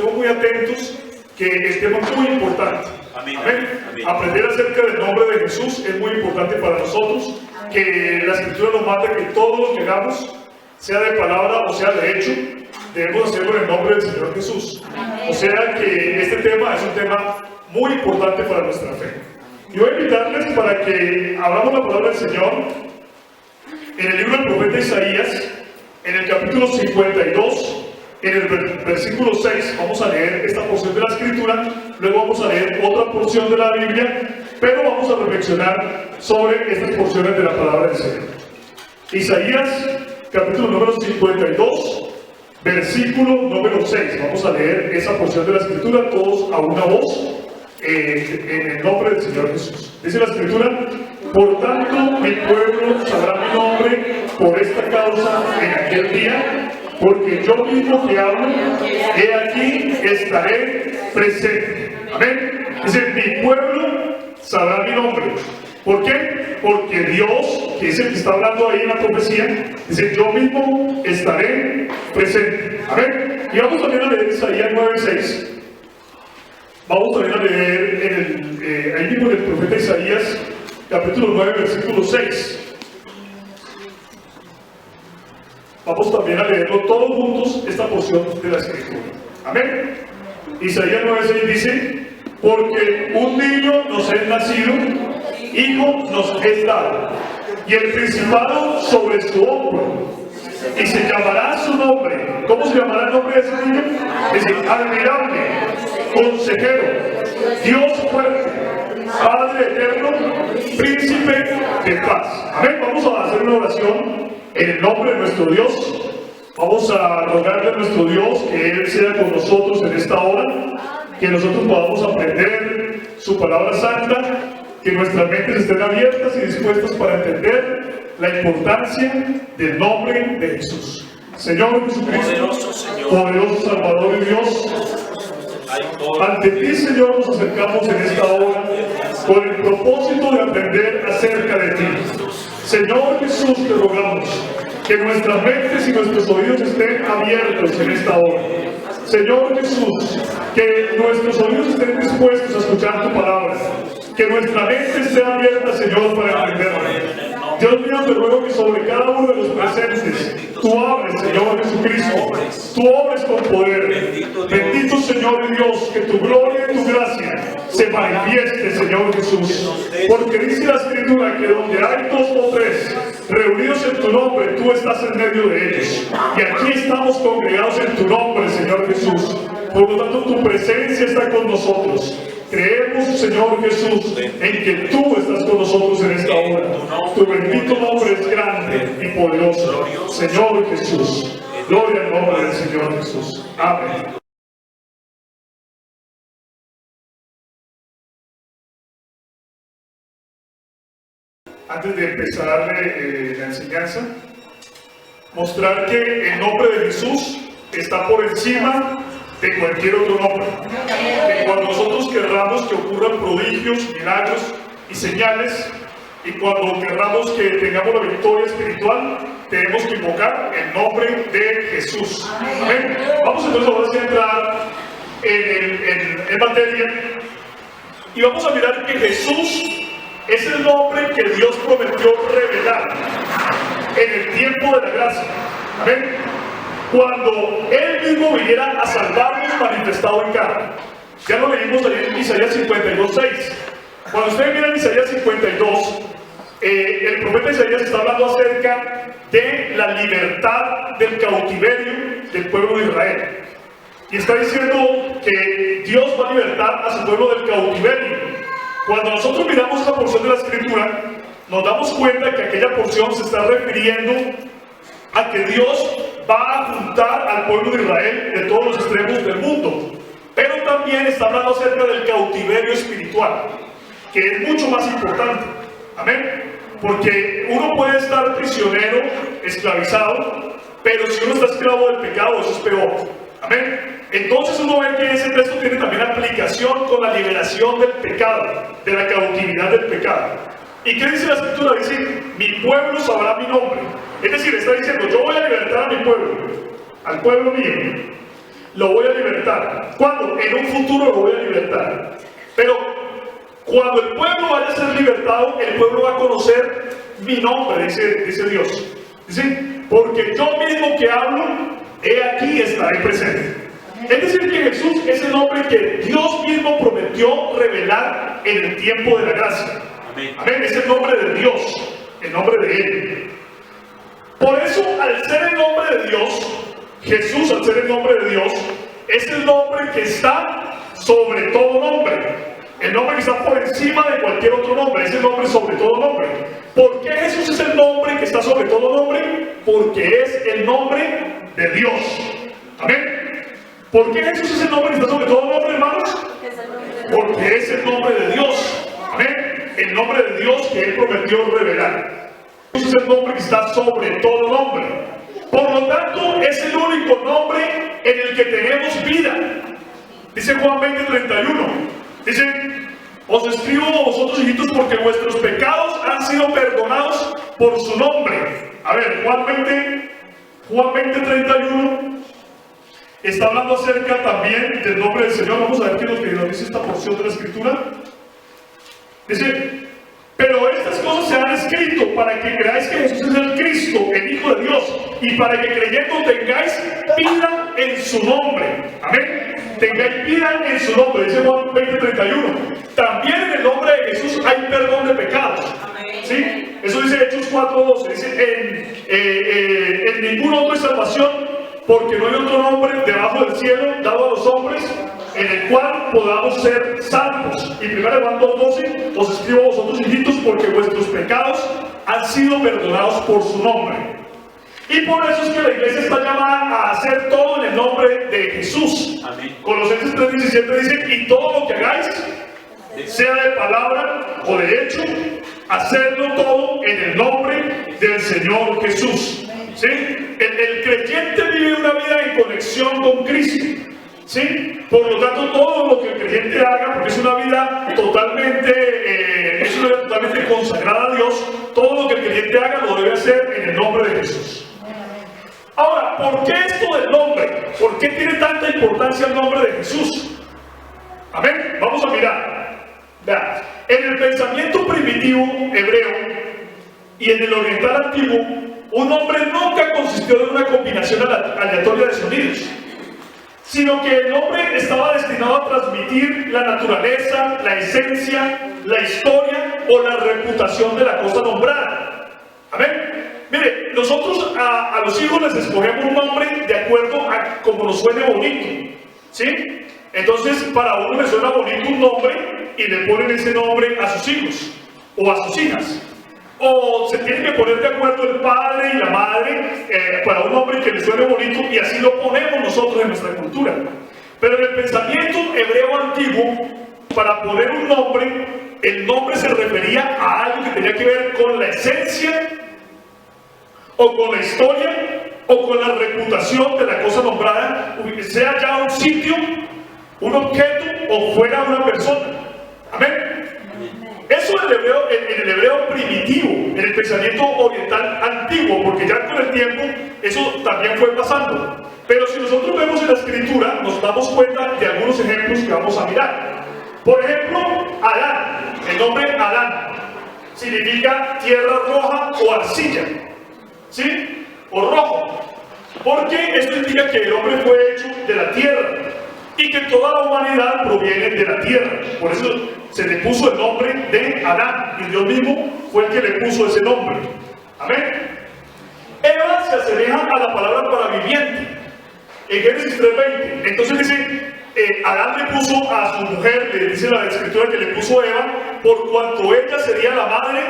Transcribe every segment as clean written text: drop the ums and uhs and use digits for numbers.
estemos muy atentos, que el tema es muy importante. Amén. Amén. Aprender acerca del nombre de Jesús es muy importante para nosotros, que la Escritura nos manda que todo lo que hagamos, sea de palabra o sea de hecho, debemos hacerlo en el nombre del Señor Jesús. O sea que este tema es un tema muy importante para nuestra fe. Y voy a invitarles para que abramos la palabra del Señor en el libro del profeta Isaías, en el capítulo 52, en el versículo 6. Vamos a leer esta porción de la Escritura, luego vamos a leer otra porción de la Biblia, pero vamos a reflexionar sobre estas porciones de la palabra del Señor. Isaías, capítulo número 52, versículo número 6. Vamos a leer esa porción de la Escritura todos a una voz, en el nombre del Señor Jesús. Dice la Escritura: por tanto mi pueblo sabrá mi nombre por esta causa en aquel día, porque yo mismo que hablo, he aquí estaré presente. Amén. Dice: mi pueblo sabrá mi nombre. ¿Por qué? Porque Dios, que es el que está hablando ahí en la profecía, dice: yo mismo estaré presente. Amén. Y vamos también a leer Isaías 9:6. Vamos también a leer ahí mismo en el profeta Isaías, capítulo 9, versículo 6. Vamos también a leerlo todos juntos, esta porción de la Escritura. Amén. Isaías 9:6 dice: porque un niño nos es nacido, hijo nos es dado, y el principado sobre su hombro, y se llamará su nombre. ¿Cómo se llamará el nombre de ese niño? Dice: admirable, consejero, Dios fuerte, Padre eterno, príncipe de paz. Amén. Vamos a hacer una oración en el nombre de nuestro Dios. Vamos a rogarle a nuestro Dios que Él sea con nosotros en esta hora, que nosotros podamos aprender su palabra santa, que nuestras mentes estén abiertas y dispuestas para entender la importancia del nombre de Jesús. Señor Jesucristo, poderoso Salvador y Dios, ante ti, Señor, nos acercamos en esta hora con el propósito de aprender acerca de ti. Señor Jesús, te rogamos que nuestras mentes y nuestros oídos estén abiertos en esta hora. Señor Jesús, que nuestros oídos estén dispuestos a escuchar tu palabra, que nuestra mente esté abierta, Señor, para entenderla. Dios mío, te ruego que sobre cada uno de los presentes tú hables, Señor Jesucristo, tú obres con poder. Bendito Señor y Dios, que tu gloria y tu gracia se manifieste, Señor Jesús, porque dice la Escritura que donde hay 2 o 3 reunidos en tu nombre, tú estás en medio de ellos, y aquí estamos congregados en tu nombre, Señor Jesús. Por lo tanto, tu presencia está con nosotros. Creemos, Señor Jesús, en que tú estás con nosotros en esta hora. Tu bendito nombre es grande y poderoso, Señor Jesús. Gloria al nombre del Señor Jesús. Amén. Antes de empezar la enseñanza, mostrar que el nombre de Jesús está por encima de cualquier otro nombre. Que cuando nosotros querramos que ocurran prodigios, milagros y señales, y cuando querramos que tengamos la victoria espiritual, tenemos que invocar el nombre de Jesús. Amén. Vamos entonces ahora a entrar en materia, y vamos a mirar que Jesús es el nombre que Dios prometió revelar en el tiempo de la gracia. Amén. Cuando Él mismo viniera a salvarnos manifestado en carne. Ya lo leímos ahí en Isaías 52:6. Cuando ustedes miran Isaías 52, el profeta Isaías está hablando acerca de la libertad del cautiverio del pueblo de Israel. Y está diciendo que Dios va a libertar a su pueblo del cautiverio. Cuando nosotros miramos esta porción de la Escritura, nos damos cuenta que aquella porción se está refiriendo a que Dios va a juntar al pueblo de Israel de todos los extremos del mundo. Pero también está hablando acerca del cautiverio espiritual, que es mucho más importante. Amén. Porque uno puede estar prisionero, esclavizado, pero si uno está esclavo del pecado, eso es peor. Amén. Entonces uno ve que ese texto tiene también aplicación con la liberación del pecado, de la cautividad del pecado. ¿Y qué dice la Escritura? Dice: mi pueblo sabrá mi nombre. Es decir, está diciendo: yo voy a libertar a mi pueblo, al pueblo mío. lo voy a libertar. ¿Cuándo? En un futuro lo voy a libertar. Pero cuando el pueblo vaya a ser libertado, el pueblo va a conocer mi nombre, dice Dios. Dice, porque yo mismo que hablo, he aquí estaré presente. Es decir, que Jesús es el nombre que Dios mismo prometió revelar en el tiempo de la gracia. Amén. Amén. Es el nombre de Dios, el nombre de Él. Por eso, al ser el nombre de Dios, Jesús, al ser el nombre de Dios, es el nombre que está sobre todo nombre. El nombre que está por encima de cualquier otro nombre, es el nombre sobre todo nombre. ¿Por qué Jesús es el nombre que está sobre todo nombre? Porque es el nombre de Dios. Amén. ¿Por qué Jesús es el nombre que está sobre todo nombre, hermanos? Porque es el nombre de Dios. Amén. El nombre de Dios que Él prometió revelar. Jesús es el nombre que está sobre todo nombre. Por lo tanto, es el único nombre en el que tenemos vida. Dice Juan 20:31. Dice, os escribo a vosotros, hijitos, porque vuestros pecados han sido perdonados por su nombre. A ver, Juan 20:31 está hablando acerca también del nombre del Señor. Vamos a ver qué es lo que nos dice esta porción de la Escritura. Dice, pero estas cosas se han escrito para que creáis que Jesús es el Cristo, el Hijo de Dios, y para que creyendo tengáis vida en su nombre. Amén. Tengáis vida en su nombre, dice Juan 20:31. También en el nombre de Jesús hay perdón de pecados. ¿Sí? Eso dice Hechos 4:12. Dice, en ningún otro hay salvación, porque no hay otro nombre debajo del cielo dado a los hombres en el cual podamos ser salvos. Y 1 Juan 2:12, os escribo a vosotros, hijitos, porque vuestros pecados han sido perdonados por su nombre. Y por eso es que la iglesia está llamada a hacer todo en el nombre de Jesús. Amén. Colosenses 3:17 dice, y todo lo que hagáis, sea de palabra o de hecho, hacedlo todo en el nombre del Señor Jesús. ¿Sí? El creyente vive una vida en conexión con Cristo. ¿Sí? Por lo tanto, todo lo que el creyente haga, porque es una vida totalmente consagrada a Dios, todo lo que el creyente haga lo debe hacer en el nombre de Jesús. Ahora, ¿por qué esto del nombre? ¿Por qué tiene tanta importancia el nombre de Jesús? Amén. Vamos a mirar. Vean, en el pensamiento primitivo hebreo y en el oriental antiguo, un nombre nunca consistió en una combinación aleatoria de sonidos, sino que el nombre estaba destinado a transmitir la naturaleza, la esencia, la historia o la reputación de la cosa nombrada. Amén. Mire, nosotros a los hijos les escogemos un nombre de acuerdo a como nos suene bonito, ¿sí? Entonces, para uno le suena bonito un nombre y le ponen ese nombre a sus hijos o a sus hijas. O se tiene que poner de acuerdo el padre y la madre para un nombre que le suene bonito, y así lo ponemos nosotros en nuestra cultura. Pero en el pensamiento hebreo antiguo, para poner un nombre, el nombre se refería a algo que tenía que ver con la esencia, o con la historia, o con la reputación de la cosa nombrada, sea ya un sitio, un objeto, o fuera una persona. Amén. Eso en el hebreo primitivo, en el pensamiento oriental antiguo, porque ya con el tiempo eso también fue pasando. Pero si nosotros vemos en la Escritura, nos damos cuenta de algunos ejemplos que vamos a mirar. Por ejemplo, Adán, el nombre Adán, significa tierra roja o arcilla, ¿sí? O rojo. Porque esto indica que el hombre fue hecho de la tierra y que toda la humanidad proviene de la tierra. Por eso se le puso el nombre de Adán, y Dios mismo fue el que le puso ese nombre. Amén. Eva se asemeja a la palabra para viviente en Génesis 3:20. Entonces dice, Adán le puso a su mujer, le dice la Escritura que le puso Eva, por cuanto ella sería la madre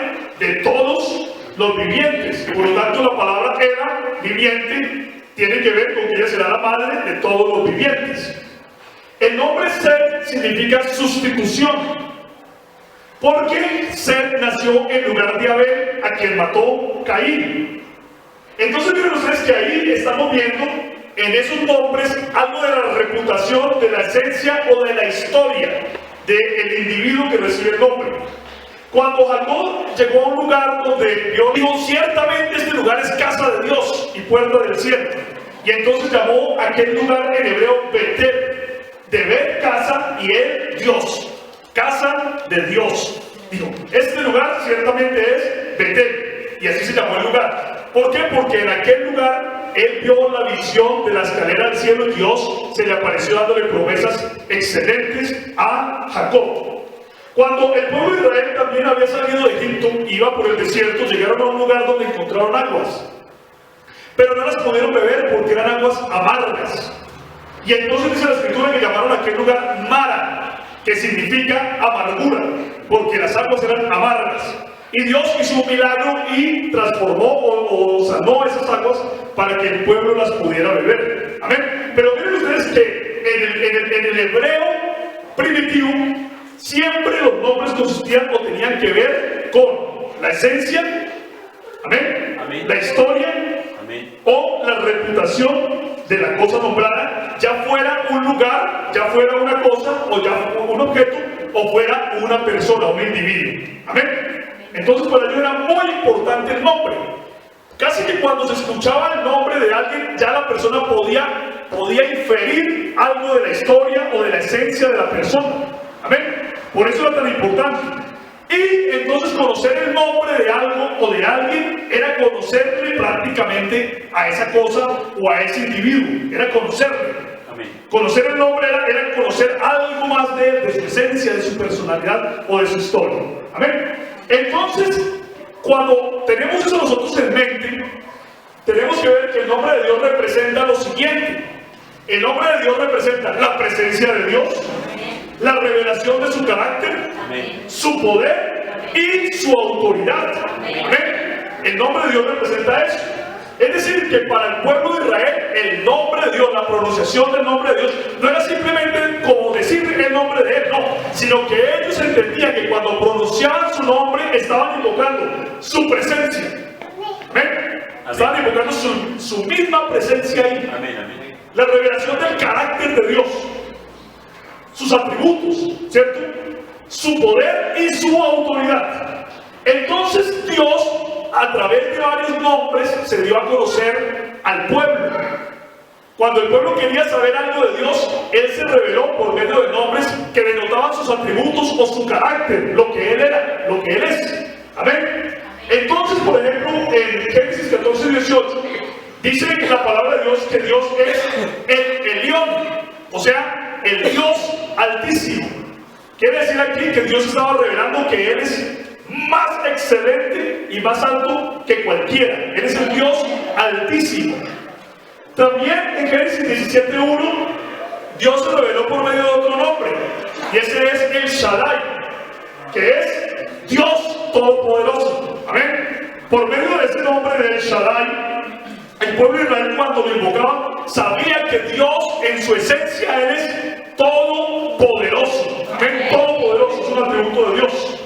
de todos los vivientes. Y por lo tanto la palabra Eva, viviente, tiene que ver con que ella será la madre de todos los vivientes. El nombre Set significa sustitución, porque Set nació en lugar de Abel, a quien mató Caín. Entonces miren ustedes que ahí estamos viendo en esos nombres algo de la reputación, de la esencia o de la historia del individuo que recibe el nombre. Cuando Jacob llegó a un lugar donde Dios dijo, ciertamente este lugar es casa de Dios y puerta del cielo. Y entonces llamó aquel lugar en hebreo Betel, de Bet casa y el Dios, casa de Dios. Dijo, este lugar ciertamente es Betel, y así se llamó el lugar. ¿Por qué? Porque en aquel lugar él vio la visión de la escalera al cielo y Dios se le apareció dándole promesas excelentes a Jacob. Cuando el pueblo de Israel también había salido de Egipto, iba por el desierto, llegaron a un lugar donde encontraron aguas, pero no las pudieron beber porque eran aguas amargas. Y entonces dice la escritura que llamaron a aquel lugar Mara, que significa amargura, porque las aguas eran amargas. Y Dios hizo un milagro y transformó o sanó esas aguas para que el pueblo las pudiera beber. Amén. Pero miren ustedes que en el hebreo primitivo siempre los nombres consistían o tenían que ver con la esencia, amén, amén, la historia, amén, o la reputación de la cosa nombrada, ya fuera un lugar, ya fuera una cosa, o ya un objeto, o fuera una persona, un individuo. Amén. Entonces para ellos era muy importante el nombre. Casi que cuando se escuchaba el nombre de alguien, ya la persona podía inferir algo de la historia o de la esencia de la persona. Amén. Por eso era tan importante. Y entonces conocer el nombre de algo o de alguien era conocerle prácticamente a esa cosa o a ese individuo. Era conocerle. Amén. Conocer el nombre era conocer algo más de su esencia, de su personalidad o de su historia. Amén. Entonces, cuando tenemos eso nosotros en mente, tenemos que ver que el nombre de Dios representa lo siguiente. El nombre de Dios representa la presencia de Dios, la revelación de su carácter, amén, su poder y su autoridad. Amén. El nombre de Dios representa eso. Es decir, que para el pueblo de Israel, el nombre de Dios, la pronunciación del nombre de Dios, no era simplemente como decir el nombre de Él, no, sino que ellos entendían que cuando pronunciaban su nombre, estaban invocando su presencia. Amén. Estaban invocando su misma presencia ahí. Amén, amén. La revelación del carácter de Dios, sus atributos, ¿cierto? Su poder y su autoridad. Entonces Dios, a través de varios nombres, se dio a conocer al pueblo. Cuando el pueblo quería saber algo de Dios, Él se reveló por medio de nombres que denotaban sus atributos o su carácter, lo que Él era, lo que Él es. Amén. Entonces, por ejemplo, en Génesis 14:18, dice la palabra de Dios que Dios es el Elión, o sea, el Dios Altísimo. Quiere decir aquí que Dios estaba revelando que Él es más excelente y más alto que cualquiera. Él es el Dios Altísimo. También en Génesis 17:1, Dios se reveló por medio de otro nombre, y ese es el Shaddai, que es Dios Todopoderoso. Amén. Por medio de ese nombre del Shaddai, el pueblo de Israel, cuando lo invocaba, sabía que Dios en su esencia Él es todopoderoso. Amén. Todopoderoso es un atributo de Dios.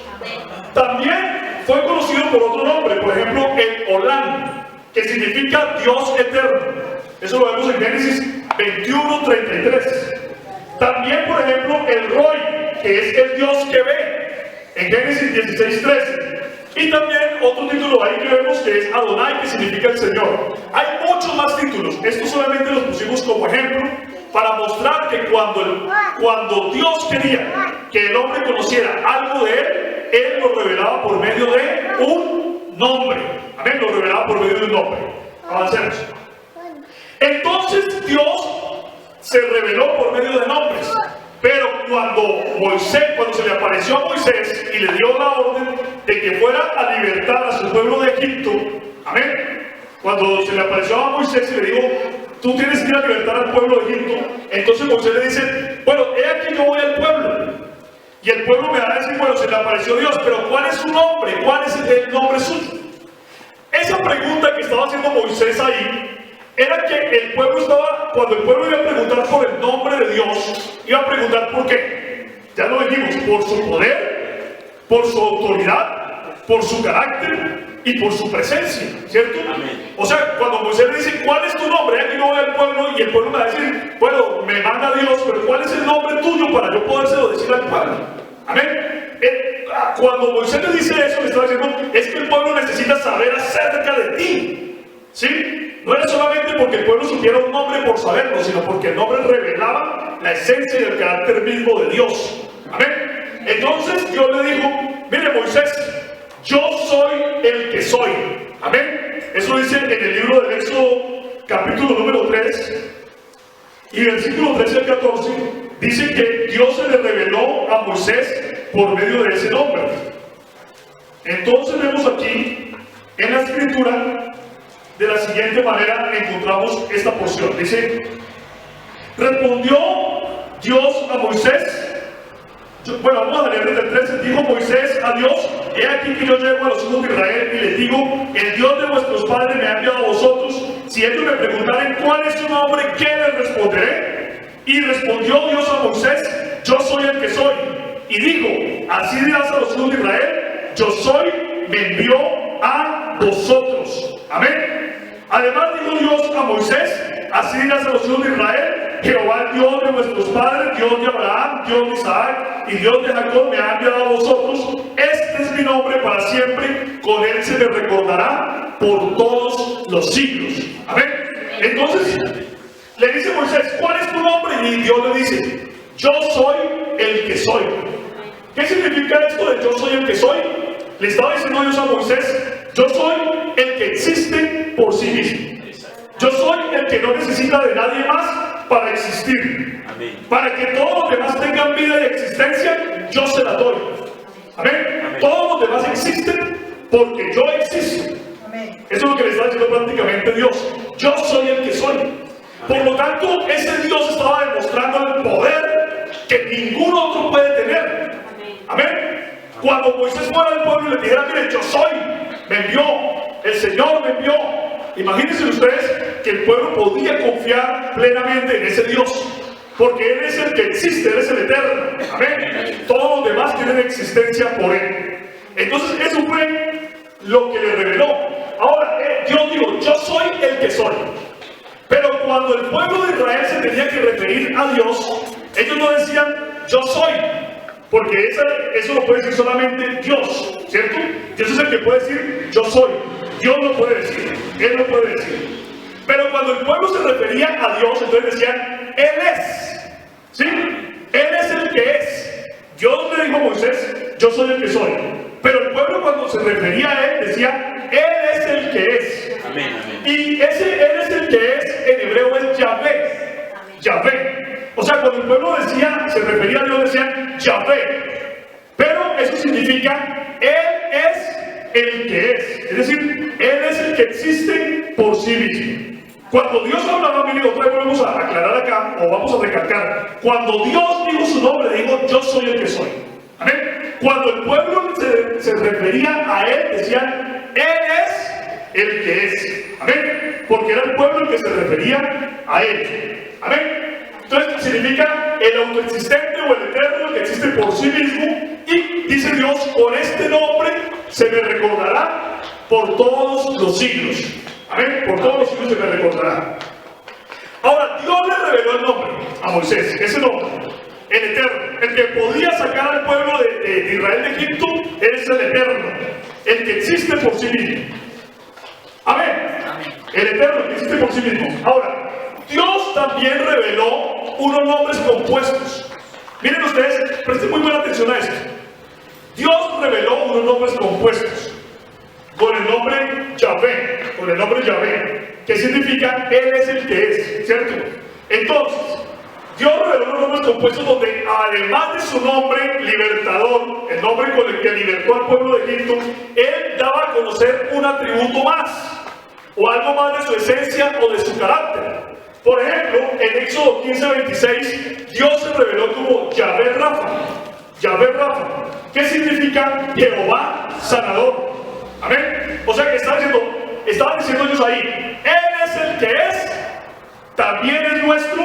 También fue conocido por otro nombre, por ejemplo, el Olam, que significa Dios eterno. Eso lo vemos en Génesis 21:33. También, por ejemplo, el Roy, que es el Dios que ve, en Génesis 16:13. Y también otro título ahí que vemos que es Adonai, que significa el Señor. Hay muchos más títulos. Estos solamente los pusimos como ejemplo para mostrar que cuando Dios quería que el hombre conociera algo de Él, Él lo revelaba por medio de un nombre. Amén, lo revelaba por medio de un nombre. Avancemos. Entonces Dios se reveló por medio de nombres. Pero cuando se le apareció a Moisés y le dio la orden de que fuera a libertar a su pueblo de Egipto, amén, cuando se le apareció a Moisés y le dijo, tú tienes que ir a libertar al pueblo de Egipto, entonces Moisés le dice, bueno, he aquí yo voy al pueblo, y el pueblo me va a decir, bueno, se le apareció Dios, pero ¿cuál es su nombre? ¿Cuál es el nombre suyo? Esa pregunta que estaba haciendo Moisés ahí, era que el pueblo cuando el pueblo iba a preguntar por el nombre de Dios, iba a preguntar por qué. Ya lo dijimos, por su poder, por su autoridad, por su carácter y por su presencia, ¿cierto? Amén. O sea, cuando Moisés le dice, ¿cuál es tu nombre? Aquí no voy al pueblo, y el pueblo me va a decir, bueno, me manda Dios, pero ¿cuál es el nombre tuyo para yo podérselo decir al pueblo? Amén. Cuando Moisés le dice eso, le está diciendo, es que el pueblo necesita saber acerca de ti, ¿sí? No era solamente porque el pueblo supiera un nombre por saberlo, sino porque el nombre revelaba la esencia y el carácter mismo de Dios. Amén. Entonces Dios le dijo, mire Moisés, yo soy el que soy. Amén. Eso dice en el libro del Éxodo, capítulo número 3, y versículo 13 al 14, dice que Dios se le reveló a Moisés por medio de ese nombre. Entonces vemos aquí, en la escritura, de la siguiente manera encontramos esta porción. Dice, respondió Dios a Moisés. Bueno, vamos a leer desde el 13. Dijo Moisés a Dios, he aquí que yo llego a los hijos de Israel y les digo, el Dios de vuestros padres me ha enviado a vosotros. Si ellos me preguntaren cuál es su nombre, ¿qué les responderé? Y respondió Dios a Moisés, yo soy el que soy. Y dijo, así dirás a los hijos de Israel, yo soy, me envió a vosotros. Amén. Además dijo Dios a Moisés, así dirás a los hijos de Israel, Jehová, el Dios de vuestros padres, Dios de Abraham, Dios de Isaac y Dios de Jacob me ha enviado a vosotros. Este es mi nombre para siempre, con él se me recordará por todos los siglos. Amén. Entonces le dice Moisés, ¿cuál es tu nombre? Y Dios le dice, yo soy el que soy. ¿Qué significa esto de yo soy el que soy? Le estaba diciendo Dios a Moisés, yo soy el que existe por sí mismo. Yo soy el que no necesita de nadie más para existir. Amén. Para que todos los demás tengan vida y existencia, yo se la doy. Amén. Amén. Todos los demás existen porque yo existo. Amén. Eso es lo que le está diciendo prácticamente Dios. Yo soy el que soy. Amén. Por lo tanto, ese Dios estaba demostrando el poder que ningún otro puede tener. Amén. Amén. Cuando Moisés fuera al pueblo y le dijera, mire, yo soy, me envió, el Señor me envió. Imagínense ustedes que el pueblo podía confiar plenamente en ese Dios, porque Él es el que existe, Él es el eterno. Amén. Todos los demás tienen existencia por Él. Entonces eso fue lo que le reveló. Ahora, Dios dijo, yo soy el que soy. Pero cuando el pueblo de Israel se tenía que referir a Dios, ellos no decían, yo soy. Porque eso lo puede decir solamente Dios, ¿cierto? Dios es el que puede decir, yo soy. Dios no puede decir, Él no puede decir. Pero cuando el pueblo se refería a Dios, entonces decían, Él es. ¿Sí? Él es el que es. Dios le dijo a Moisés, yo soy el que soy. Pero el pueblo cuando se refería a Él, decía, Él es el que es. Amén, amén. Y ese Él es el que es, en hebreo es Yahvé. Yahvé. O sea, cuando el pueblo decía, se refería a Dios, decían Yahvé. Pero eso significa, Él es el que es. Es decir, Él es el que existe por sí mismo. Cuando Dios hablaba, mire, otra vez vamos a aclarar acá, o vamos a recalcar. Cuando Dios dijo su nombre, dijo, yo soy el que soy. Amén. Cuando el pueblo se refería a Él, decían, Él es el que es. Amén. Porque era el pueblo el que se refería a Él. Amén. Entonces significa el autoexistente o el eterno, el que existe por sí mismo. Y dice Dios, con este nombre se me recordará por todos los siglos. Amén. Por todos los siglos se me recordará. Ahora, Dios le reveló el nombre a Moisés, ese nombre, el eterno, el que podía sacar al pueblo de Israel de Egipto, es el eterno, el que existe por sí mismo. Amén. El eterno, el que existe por sí mismo. Ahora, Dios también reveló unos nombres compuestos. Miren ustedes, presten muy buena atención a esto. Dios reveló unos nombres compuestos con el nombre Yahvé, con el nombre Yahvé, que significa Él es el que es, ¿cierto? Entonces, Dios reveló unos nombres compuestos donde, además de su nombre libertador, el nombre con el que libertó al pueblo de Egipto, Él daba a conocer un atributo más, o algo más de su esencia o de su carácter. Por ejemplo, en Éxodo 15:26, Dios se reveló como Yahvé Rafa. Yahvé Rafa, ¿qué significa Jehová sanador? Amén. O sea que estaban diciendo ellos ahí, Él es el que es, también es nuestro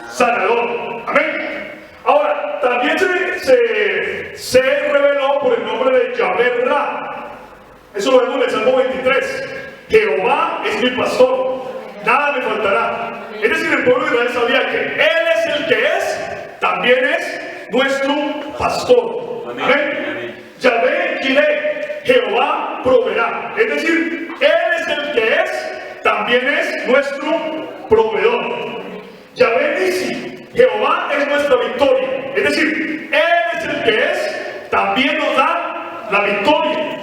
sanador. Amén. Ahora, también se reveló por el nombre de Yahvé Ra. Eso lo vemos en el Salmo 23. Jehová es mi pastor, nada me faltará. Es decir, el pueblo de Israel sabía que Él es el que es, también es nuestro pastor. Amén. Amén. Yahvé Jireh, Jehová proveerá. Es decir, Él es el que es, también es nuestro proveedor. Yahvé Nisi, Jehová es nuestra victoria. Es decir, Él es el que es, también nos da la victoria.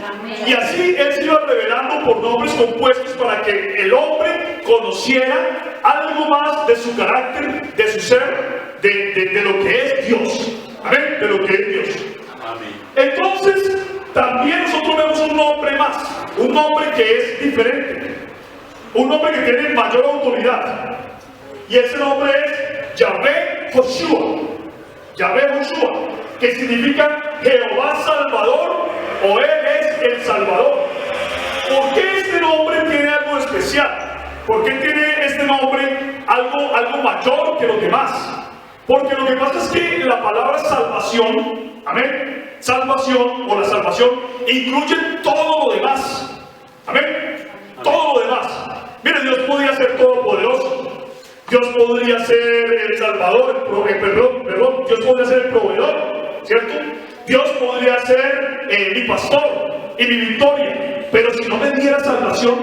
Y así Él se iba revelando por nombres compuestos para que el hombre conociera algo más de su carácter, de su ser, de lo que es Dios. Amén, de lo que es Dios. Entonces, también nosotros vemos un nombre más, un nombre que es diferente, un nombre que tiene mayor autoridad. Y ese nombre es Yahvé Joshua. Yahvé Joshua, que significa Jehová Salvador, o Él es el Salvador. ¿Por qué este nombre tiene algo especial? ¿Por qué tiene este nombre algo mayor que los demás? Porque lo que pasa es que la palabra salvación, amén, salvación o la salvación incluye todo lo demás. Amén, todo lo demás. Mire, Dios podría ser todopoderoso. Dios podría ser el Salvador, Dios podría ser el proveedor, ¿cierto? Dios podría ser mi pastor y mi victoria, pero si no me diera salvación,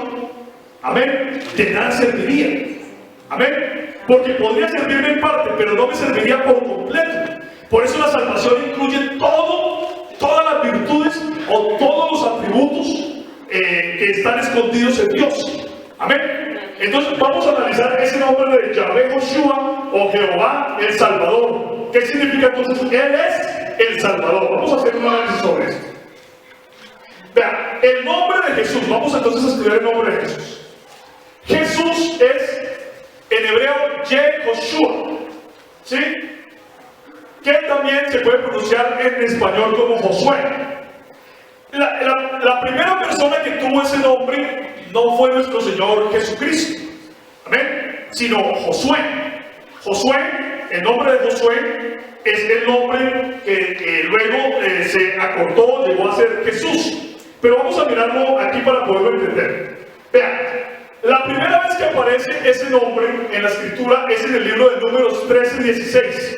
amén, de nada serviría, amén, porque podría servirme en parte, pero no me serviría por completo. Por eso la salvación incluye todas las virtudes o todos los atributos que están escondidos en Dios, amén. Entonces vamos a analizar ese nombre de Yahvé Joshua o Jehová el Salvador. ¿Qué significa entonces? Él es el Salvador. Vamos a hacer un análisis sobre esto. Vean, el nombre de Jesús. Vamos entonces a estudiar el nombre de Jesús. Jesús es en hebreo Yehoshua, ¿sí? Que también se puede pronunciar en español como Josué. La primera persona que tuvo ese nombre no fue nuestro Señor Jesucristo, amén, sino Josué. Josué, el nombre de Josué es el nombre que luego se acortó, llegó a ser Jesús. Pero vamos a mirarlo aquí para poderlo entender. Vean, la primera vez que aparece ese nombre en la escritura es en el libro de Números 13 y 16.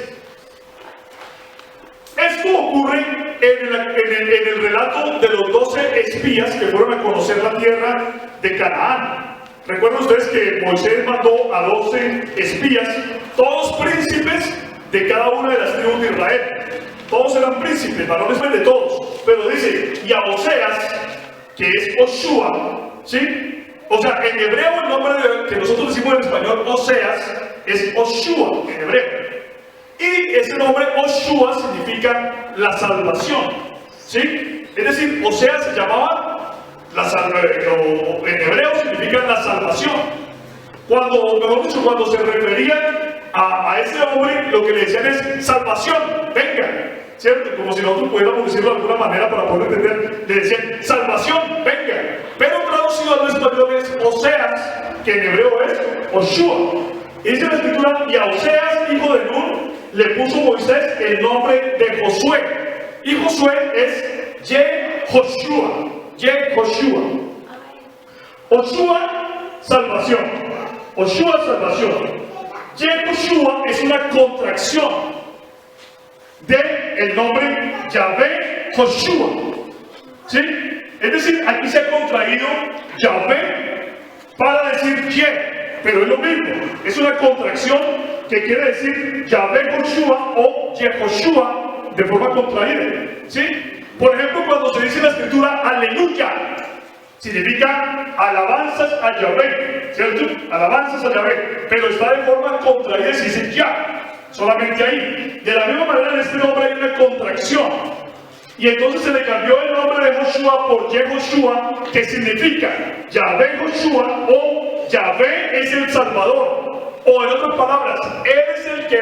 Esto ocurre en el relato de los 12 espías que fueron a conocer la tierra de Canaán. Recuerden ustedes que Moisés mandó a 12 espías, todos príncipes de cada una de las tribus de Israel. Todos eran príncipes, varones de todos. Pero dice, y a Oseas, que es Joshua, ¿sí? O sea, en hebreo el nombre que nosotros decimos en español, Oseas, es Joshua en hebreo. Y ese nombre Joshua significa la salvación, ¿sí? Es decir, Oseas se llamaba en hebreo significa la salvación. Cuando se referían a ese hombre, lo que le decían es salvación, venga, ¿cierto? Como si nosotros pudiéramos decirlo de alguna manera para poder entender. Le decían salvación, venga. Pero traducido al español es Oseas, que en hebreo es Joshua. Y dice la escritura, y a Oseas, hijo de Nun, le puso Moisés el nombre de Josué. Y Josué es Yehoshua. Yehoshua. Joshua, salvación. Joshua, salvación. Yehoshua es una contracción del nombre Yahvé Joshua. ¿Sí? Es decir, aquí se ha contraído Yahvé para decir Ye. Pero es lo mismo, es una contracción que quiere decir Yahvé Joshua o Yehoshua de forma contraída, ¿sí? Por ejemplo, cuando se dice en la escritura aleluya, significa alabanzas a Yahvé, ¿cierto? Alabanzas a Yahvé, pero está de forma contraída y se dice ya, solamente ahí. De la misma manera en este nombre hay una contracción. Y entonces se le cambió el nombre de Joshua por Yehoshua, que significa Yahvé Joshua o Yahvé es el Salvador. O en otras palabras, Él es el que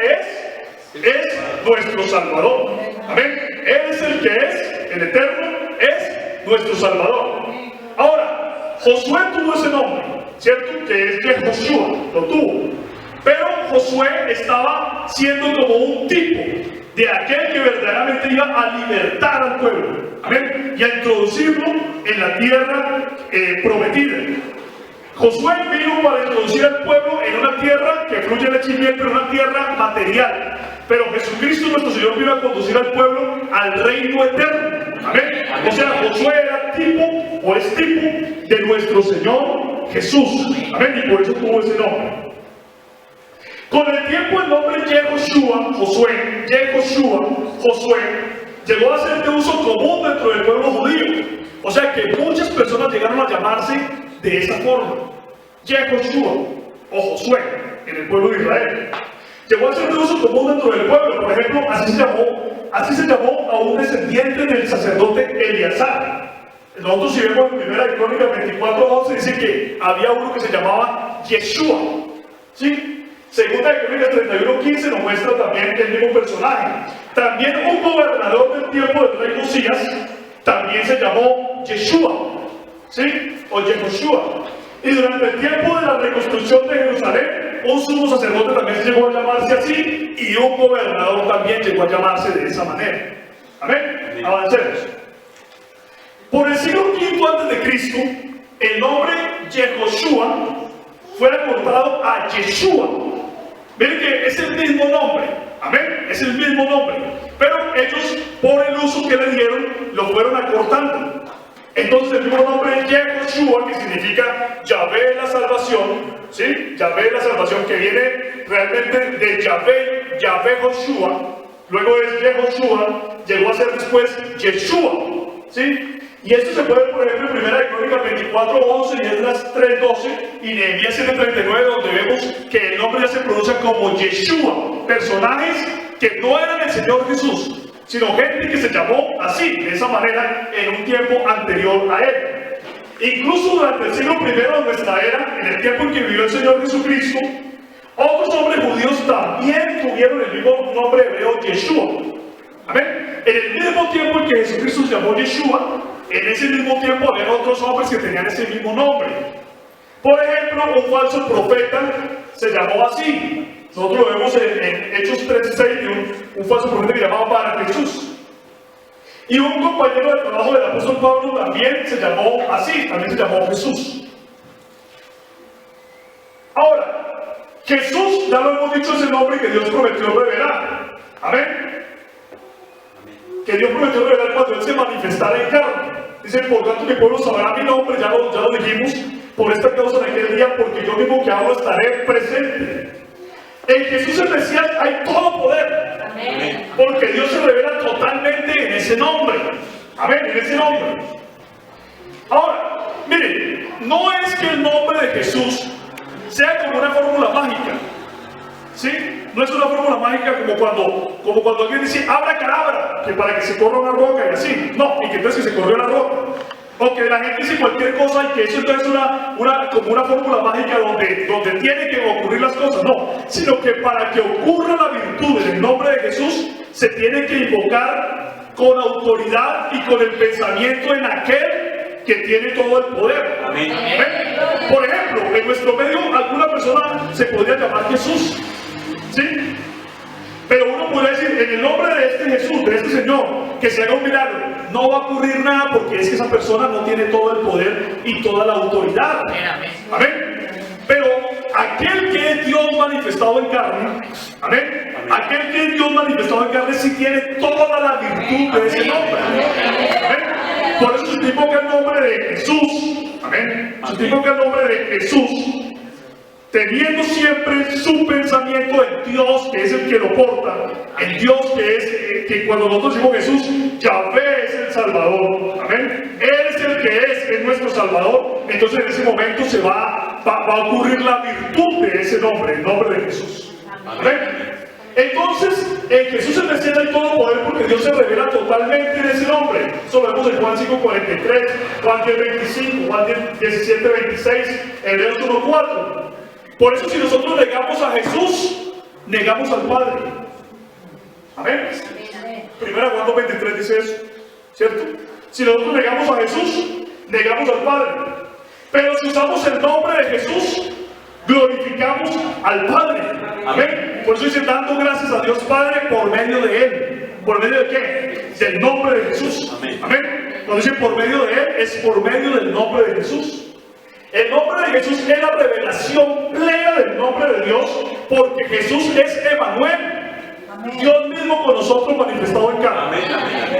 es nuestro Salvador. Amén. Él es el que es, el Eterno, es nuestro Salvador. Ahora, Josué tuvo ese nombre, ¿cierto? Que es Yehoshua, lo tuvo. Pero Josué estaba siendo como un tipo de aquel que verdaderamente iba a libertar al pueblo, amén, y a introducirlo en la tierra prometida. Josué vino para introducir al pueblo en una tierra que fluye leche y miel, pero una tierra material. Pero Jesucristo nuestro Señor vino a conducir al pueblo al reino eterno, amén. O sea, Josué era tipo o es tipo de nuestro Señor Jesús, amén, y por eso tuvo ese nombre. Con el tiempo el nombre Yehoshua, Josué, llegó a ser de uso común dentro del pueblo judío. O sea que muchas personas llegaron a llamarse de esa forma. Yehoshua o Josué en el pueblo de Israel. Llegó a ser de uso común dentro del pueblo. Por ejemplo, así se llamó a un descendiente del sacerdote Eleazar. Nosotros si vemos en Primera de Crónicas 24:11 dice que había uno que se llamaba Yeshua. ¿Sí? Segunda de Crónicas 31:15 nos muestra también el mismo personaje. También un gobernador del tiempo del rey Josías también se llamó Yeshua, ¿sí? O Yehoshua. Y durante el tiempo de la reconstrucción de Jerusalén, un sumo sacerdote también llegó a llamarse así, y un gobernador también llegó a llamarse de esa manera. Amén. Avancemos. Por el siglo V a.C., el nombre Yehoshua fue acortado a Yeshua. Miren que es el mismo nombre. Amén. Es el mismo nombre. Pero ellos, por el uso que le dieron, lo fueron acortando. Entonces el mismo nombre Yehoshua, que significa Yahvé la salvación, ¿sí? Yahvé la salvación, que viene realmente de Yahvé Joshua, luego es Yehoshua, llegó a ser después Yeshua, ¿sí? Y esto se puede ver, por ejemplo, en Primera de Crónicas 24:11 y Esdras 3:12 y Nehemías 7:39, donde vemos que el nombre ya se pronuncia como Yeshua, personajes que no eran el Señor Jesús, sino gente que se llamó así, de esa manera, en un tiempo anterior a él. Incluso durante el siglo I de nuestra era, en el tiempo en que vivió el Señor Jesucristo, otros hombres judíos también tuvieron el mismo nombre hebreo Yeshua. Amén. En el mismo tiempo en que Jesucristo se llamó Yeshua, en ese mismo tiempo había otros hombres que tenían ese mismo nombre. Por ejemplo, un falso profeta se llamó así. Nosotros lo vemos en Hechos 3:6, un falso profeta que llamaba Bar Jesús. Y un compañero de trabajo del apóstol Pablo también se llamó así, también se llamó Jesús. Ahora, Jesús, ya lo hemos dicho, es el nombre que Dios prometió revelar. Amén. Que Dios prometió revelar cuando Él se manifestara en carne. Dice, por tanto mi pueblo sabrá mi nombre, ya lo dijimos, por esta causa en aquel día, porque yo mismo que hablo estaré presente. En Jesús el Mesías hay todo poder. Amén. Porque Dios se revela totalmente en ese nombre. Amén, en ese nombre. Ahora, miren, no es que el nombre de Jesús sea como una fórmula mágica. ¿Sí? No es una fórmula mágica como cuando alguien dice abracadabra, que para que se corra una roca y así. No, y que entonces que se corrió la roca. O que la gente dice cualquier cosa y que eso entonces es como una fórmula mágica donde tienen que ocurrir las cosas. No, sino que para que ocurra la virtud en el nombre de Jesús, se tiene que invocar con autoridad y con el pensamiento en aquel que tiene todo el poder. Amén. ¿Ven? Por ejemplo, en nuestro medio alguna persona se podría llamar Jesús, ¿sí? Pero uno puede decir, en el nombre de este Jesús, de este Señor, que se haga un milagro. No va a ocurrir nada porque es que esa persona no tiene todo el poder y toda la autoridad. Amén. Pero aquel que es Dios manifestado en carne, amén, aquel que es Dios manifestado en carne sí tiene toda la virtud de ese nombre. Amén. Por eso se invoca el nombre de Jesús. Amén. Se invoca el nombre de Jesús, teniendo siempre su pensamiento en Dios, que es el que lo porta, en Dios que cuando nosotros decimos Jesús, Yahvé es el Salvador, amén, Él es el que es nuestro Salvador. Entonces en ese momento se va a ocurrir la virtud de ese nombre, el nombre de Jesús, amén. Entonces en Jesús el Mesías hay todo poder porque Dios se revela totalmente en ese nombre. Eso lo vemos en Juan 5:43, Juan 10:25, Juan 17:26, Hebreos 1:4. Por eso si nosotros negamos a Jesús, negamos al Padre. Amén. Primera Juan 2:23 dice eso, ¿cierto? Si nosotros negamos a Jesús, negamos al Padre. Pero si usamos el nombre de Jesús, glorificamos al Padre. Amén. Por eso dice, dando gracias a Dios Padre por medio de Él. ¿Por medio de qué? Del nombre de Jesús. Amén. Amén. Cuando dice por medio de Él, es por medio del nombre de Jesús. El nombre de Jesús es la revelación plena del nombre de Dios, porque Jesús es Emmanuel, Dios mismo con nosotros manifestado en carne.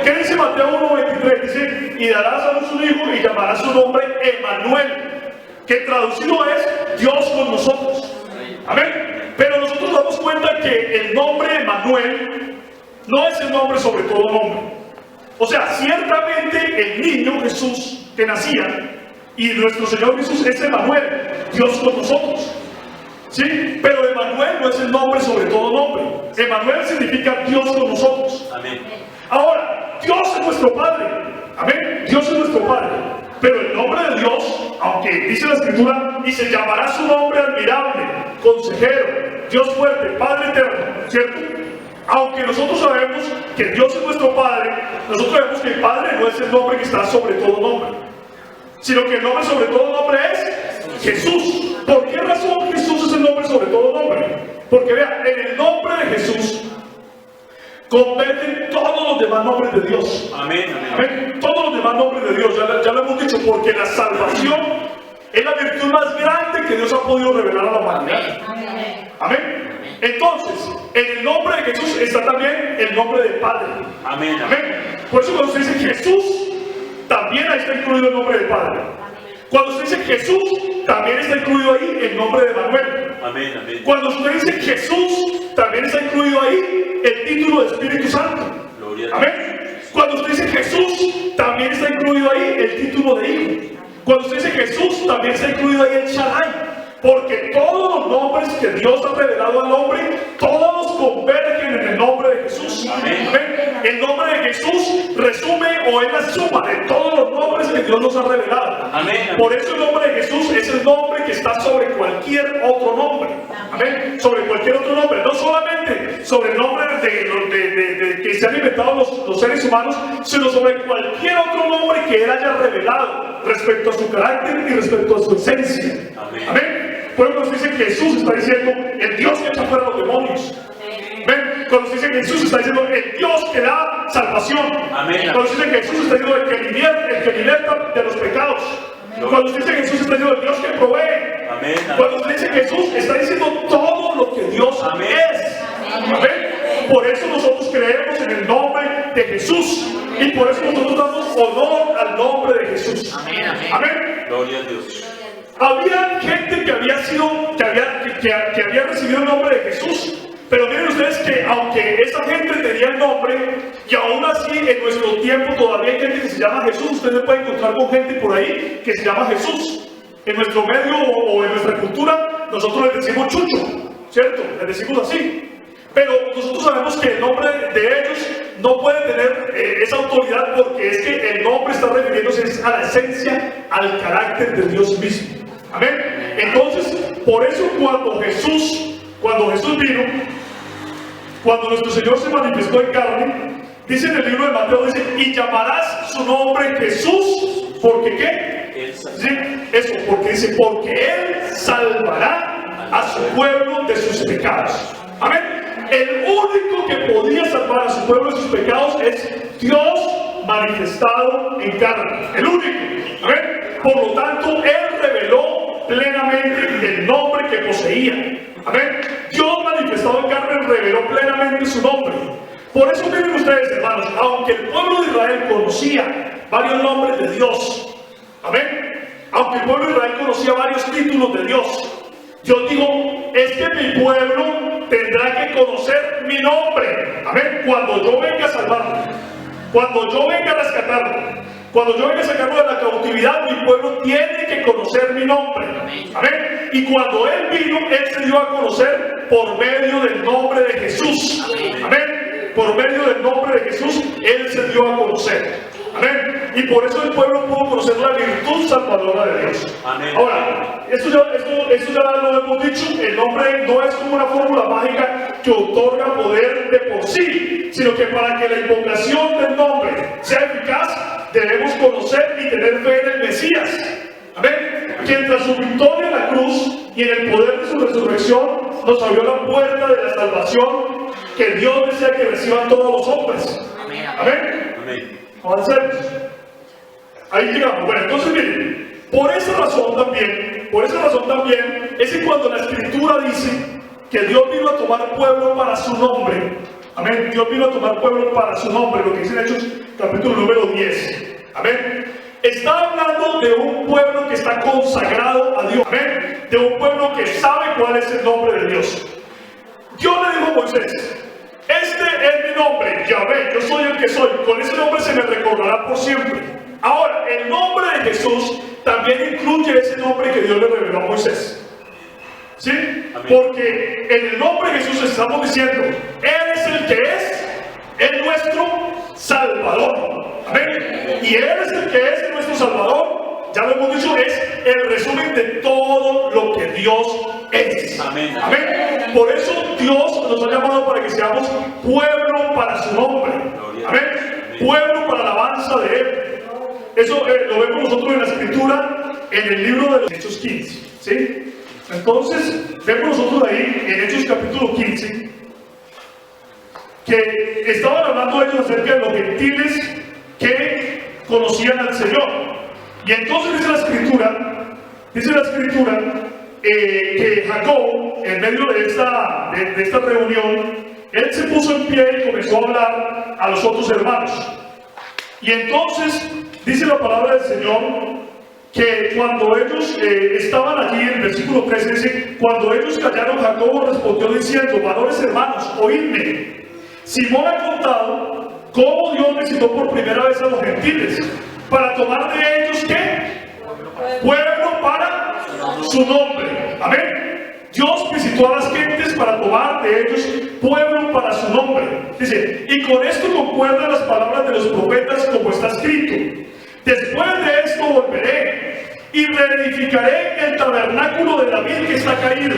¿Qué dice Mateo 1:23? Dice, y darás a luz un hijo y llamarás su nombre Emmanuel, que traducido es Dios con nosotros. Amén. Pero nosotros que el nombre Emmanuel no es el nombre sobre todo nombre. O sea, ciertamente el niño Jesús que nacía, y nuestro Señor Jesús es Emmanuel, Dios con nosotros. ¿Sí? Pero Emmanuel no es el nombre sobre todo nombre. Emmanuel significa Dios con nosotros. Amén. Ahora, Dios es nuestro Padre. Amén. Dios es nuestro Padre. Pero el nombre de Dios, aunque dice la Escritura, y se llamará su nombre admirable, consejero, Dios fuerte, Padre eterno, ¿cierto? Aunque nosotros sabemos que Dios es nuestro Padre, nosotros sabemos que el Padre no es el nombre que está sobre todo nombre, sino que el nombre sobre todo nombre es Jesús. ¿Por qué razón Jesús es el nombre sobre todo nombre? Porque vean, en el nombre de Jesús convergen todos los demás nombres de Dios. Amén, amén. Amén. Todos los demás nombres de Dios, ya lo hemos dicho, porque la salvación es la virtud más grande que Dios ha podido revelar a la humanidad. Amén. Amén. Entonces, en el nombre de Jesús está también el nombre del Padre. Amén. Amén. Por eso cuando usted dice Jesús, también ahí está incluido el nombre del Padre. Cuando usted dice Jesús, también está incluido ahí el nombre de Manuel. Amén, amén. Cuando usted dice Jesús, también está incluido ahí el título de Espíritu Santo. Gloria a Dios. Amén. Cuando usted dice Jesús, también está incluido ahí el título de Hijo. Cuando usted dice Jesús, también está incluido ahí el Shaddai. Porque todos los nombres que Dios ha revelado al hombre, todos convergen en el nombre de Jesús. Amén. Amén. El nombre de Jesús resume o es la suma de todos los nombres que Dios nos ha revelado. Amén. Por eso el nombre de Jesús es el nombre que está sobre cualquier otro nombre. Amén. Sobre cualquier otro nombre. No solamente sobre el nombre de que se han inventado los seres humanos, sino sobre cualquier otro nombre que Él haya revelado respecto a su carácter y respecto a su esencia. Amén. Amén. Por eso cuando se dice Jesús, está diciendo el Dios que echa fuera a los demonios. ¿Ven? Cuando se dice Jesús, está diciendo el Dios que da salvación. Amén. Cuando se dice Jesús, está diciendo el que liberta de los pecados. Cuando se dice Jesús, está diciendo el Dios que provee. Amén. Cuando se dice Jesús, está diciendo todo lo que Dios Amén. es. Amén. Por eso nosotros creemos en el nombre de Jesús. Y por eso nosotros damos honor al nombre de Jesús. Amén. Gloria a Dios. Había gente que había recibido el nombre de Jesús, pero miren ustedes que aunque esa gente tenía el nombre, y aún así en nuestro tiempo todavía hay gente que se llama Jesús. Usted se puede encontrar con gente por ahí que se llama Jesús. En nuestro medio o en nuestra cultura nosotros les decimos Chucho, ¿cierto? Les decimos así. Pero nosotros sabemos que el nombre de ellos no puede tener esa autoridad, porque es que el nombre está refiriéndose a la esencia, al carácter de Dios mismo. Amén. Entonces, por eso cuando Jesús vino, cuando nuestro Señor se manifestó en carne, dice en el libro de Mateo, dice, y llamarás su nombre Jesús, ¿porque qué? ¿Sí? Eso, porque dice, porque Él salvará a su pueblo de sus pecados. Amén. El único que podía salvar a su pueblo de sus pecados es Dios manifestado en carne. El único. Amén. Por lo tanto, Él reveló plenamente el nombre que poseía. Amén. Dios manifestado en carne reveló plenamente su nombre. Por eso miren ustedes, hermanos, aunque el pueblo de Israel conocía varios nombres de Dios, amén, aunque el pueblo de Israel conocía varios títulos de Dios, yo digo, es que mi pueblo tendrá que conocer mi nombre. Amén. Cuando yo venga a salvarlo, cuando yo venga a rescatarlo, cuando yo venga a sacarlo de la cautividad, mi pueblo tiene que conocer mi nombre. Amén. Y cuando Él vino, Él se dio a conocer por medio del nombre de Jesús. Amén. Por medio del nombre de Jesús, Él se dio a conocer. Amén. Y por eso el pueblo pudo conocer la virtud salvadora de Dios. Amén. Ahora, esto ya lo hemos dicho, el nombre no es como una fórmula mágica que otorga poder de por sí, sino que para que la invocación del nombre sea eficaz, debemos conocer y tener fe en el Mesías. Amén. Quien tras su victoria en la cruz y en el poder de su resurrección nos abrió la puerta de la salvación que Dios desea que reciban todos los hombres. Amén. Amén. Avancemos. Ahí llegamos. Bueno, entonces miren, por esa razón también, es que cuando la Escritura dice que Dios vino a tomar pueblo para su nombre, amén, Dios vino a tomar pueblo para su nombre, lo que dice en Hechos capítulo número 10, amén, está hablando de un pueblo que está consagrado a Dios, amén, de un pueblo que sabe cuál es el nombre de Dios. Dios le dijo a Moisés: este es mi nombre, Yahvé, yo soy el que soy. Con ese nombre se me recordará por siempre. Ahora, el nombre de Jesús también incluye ese nombre que Dios le reveló a Moisés. ¿Sí? Amén. Porque en el nombre de Jesús estamos diciendo: Él es el que es nuestro Salvador. Amén. Y Él es el que es nuestro Salvador. Ya lo hemos dicho, es el resumen de todo lo que Dios es. Amén. Amén. Por eso Dios nos ha llamado para que seamos pueblo para su nombre. Amén. Pueblo para la alabanza de Él. Eso lo vemos nosotros en la Escritura, en el libro de los Hechos 15. ¿Sí? Entonces, vemos nosotros ahí, en Hechos capítulo 15, que estaban hablando ellos acerca de los gentiles que conocían al Señor. Y entonces dice la Escritura que Jacob, en medio de esta reunión, él se puso en pie y comenzó a hablar a los otros hermanos. Y entonces dice la palabra del Señor que cuando ellos estaban allí, en el versículo 13 dice: cuando ellos callaron, Jacobo respondió diciendo: varones hermanos, oídme. Simón ha contado cómo Dios visitó por primera vez a los gentiles para tomar de ellos, ¿qué? Pueblo para su nombre. Amén. Dios visitó a las gentes para tomar de ellos pueblo para su nombre. Dice: y con esto concuerdan las palabras de los profetas, como está escrito: después de esto volveré y reedificaré el tabernáculo de David que está caído,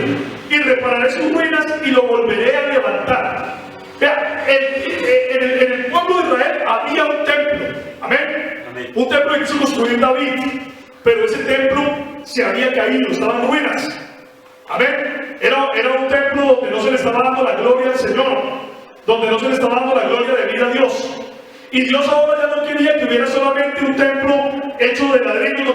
y repararé sus ruinas y lo volveré a levantar. Vea, en el pueblo de Israel había un templo. Amén. Amén. Un templo que hizo construir David, pero ese templo se había caído, estaba en ruinas. Amén. Era un templo donde no se le estaba dando la gloria al Señor, donde no se le estaba dando la gloria de vida a Dios. Y Dios ahora ya no quería que hubiera solamente un templo hecho de ladrillos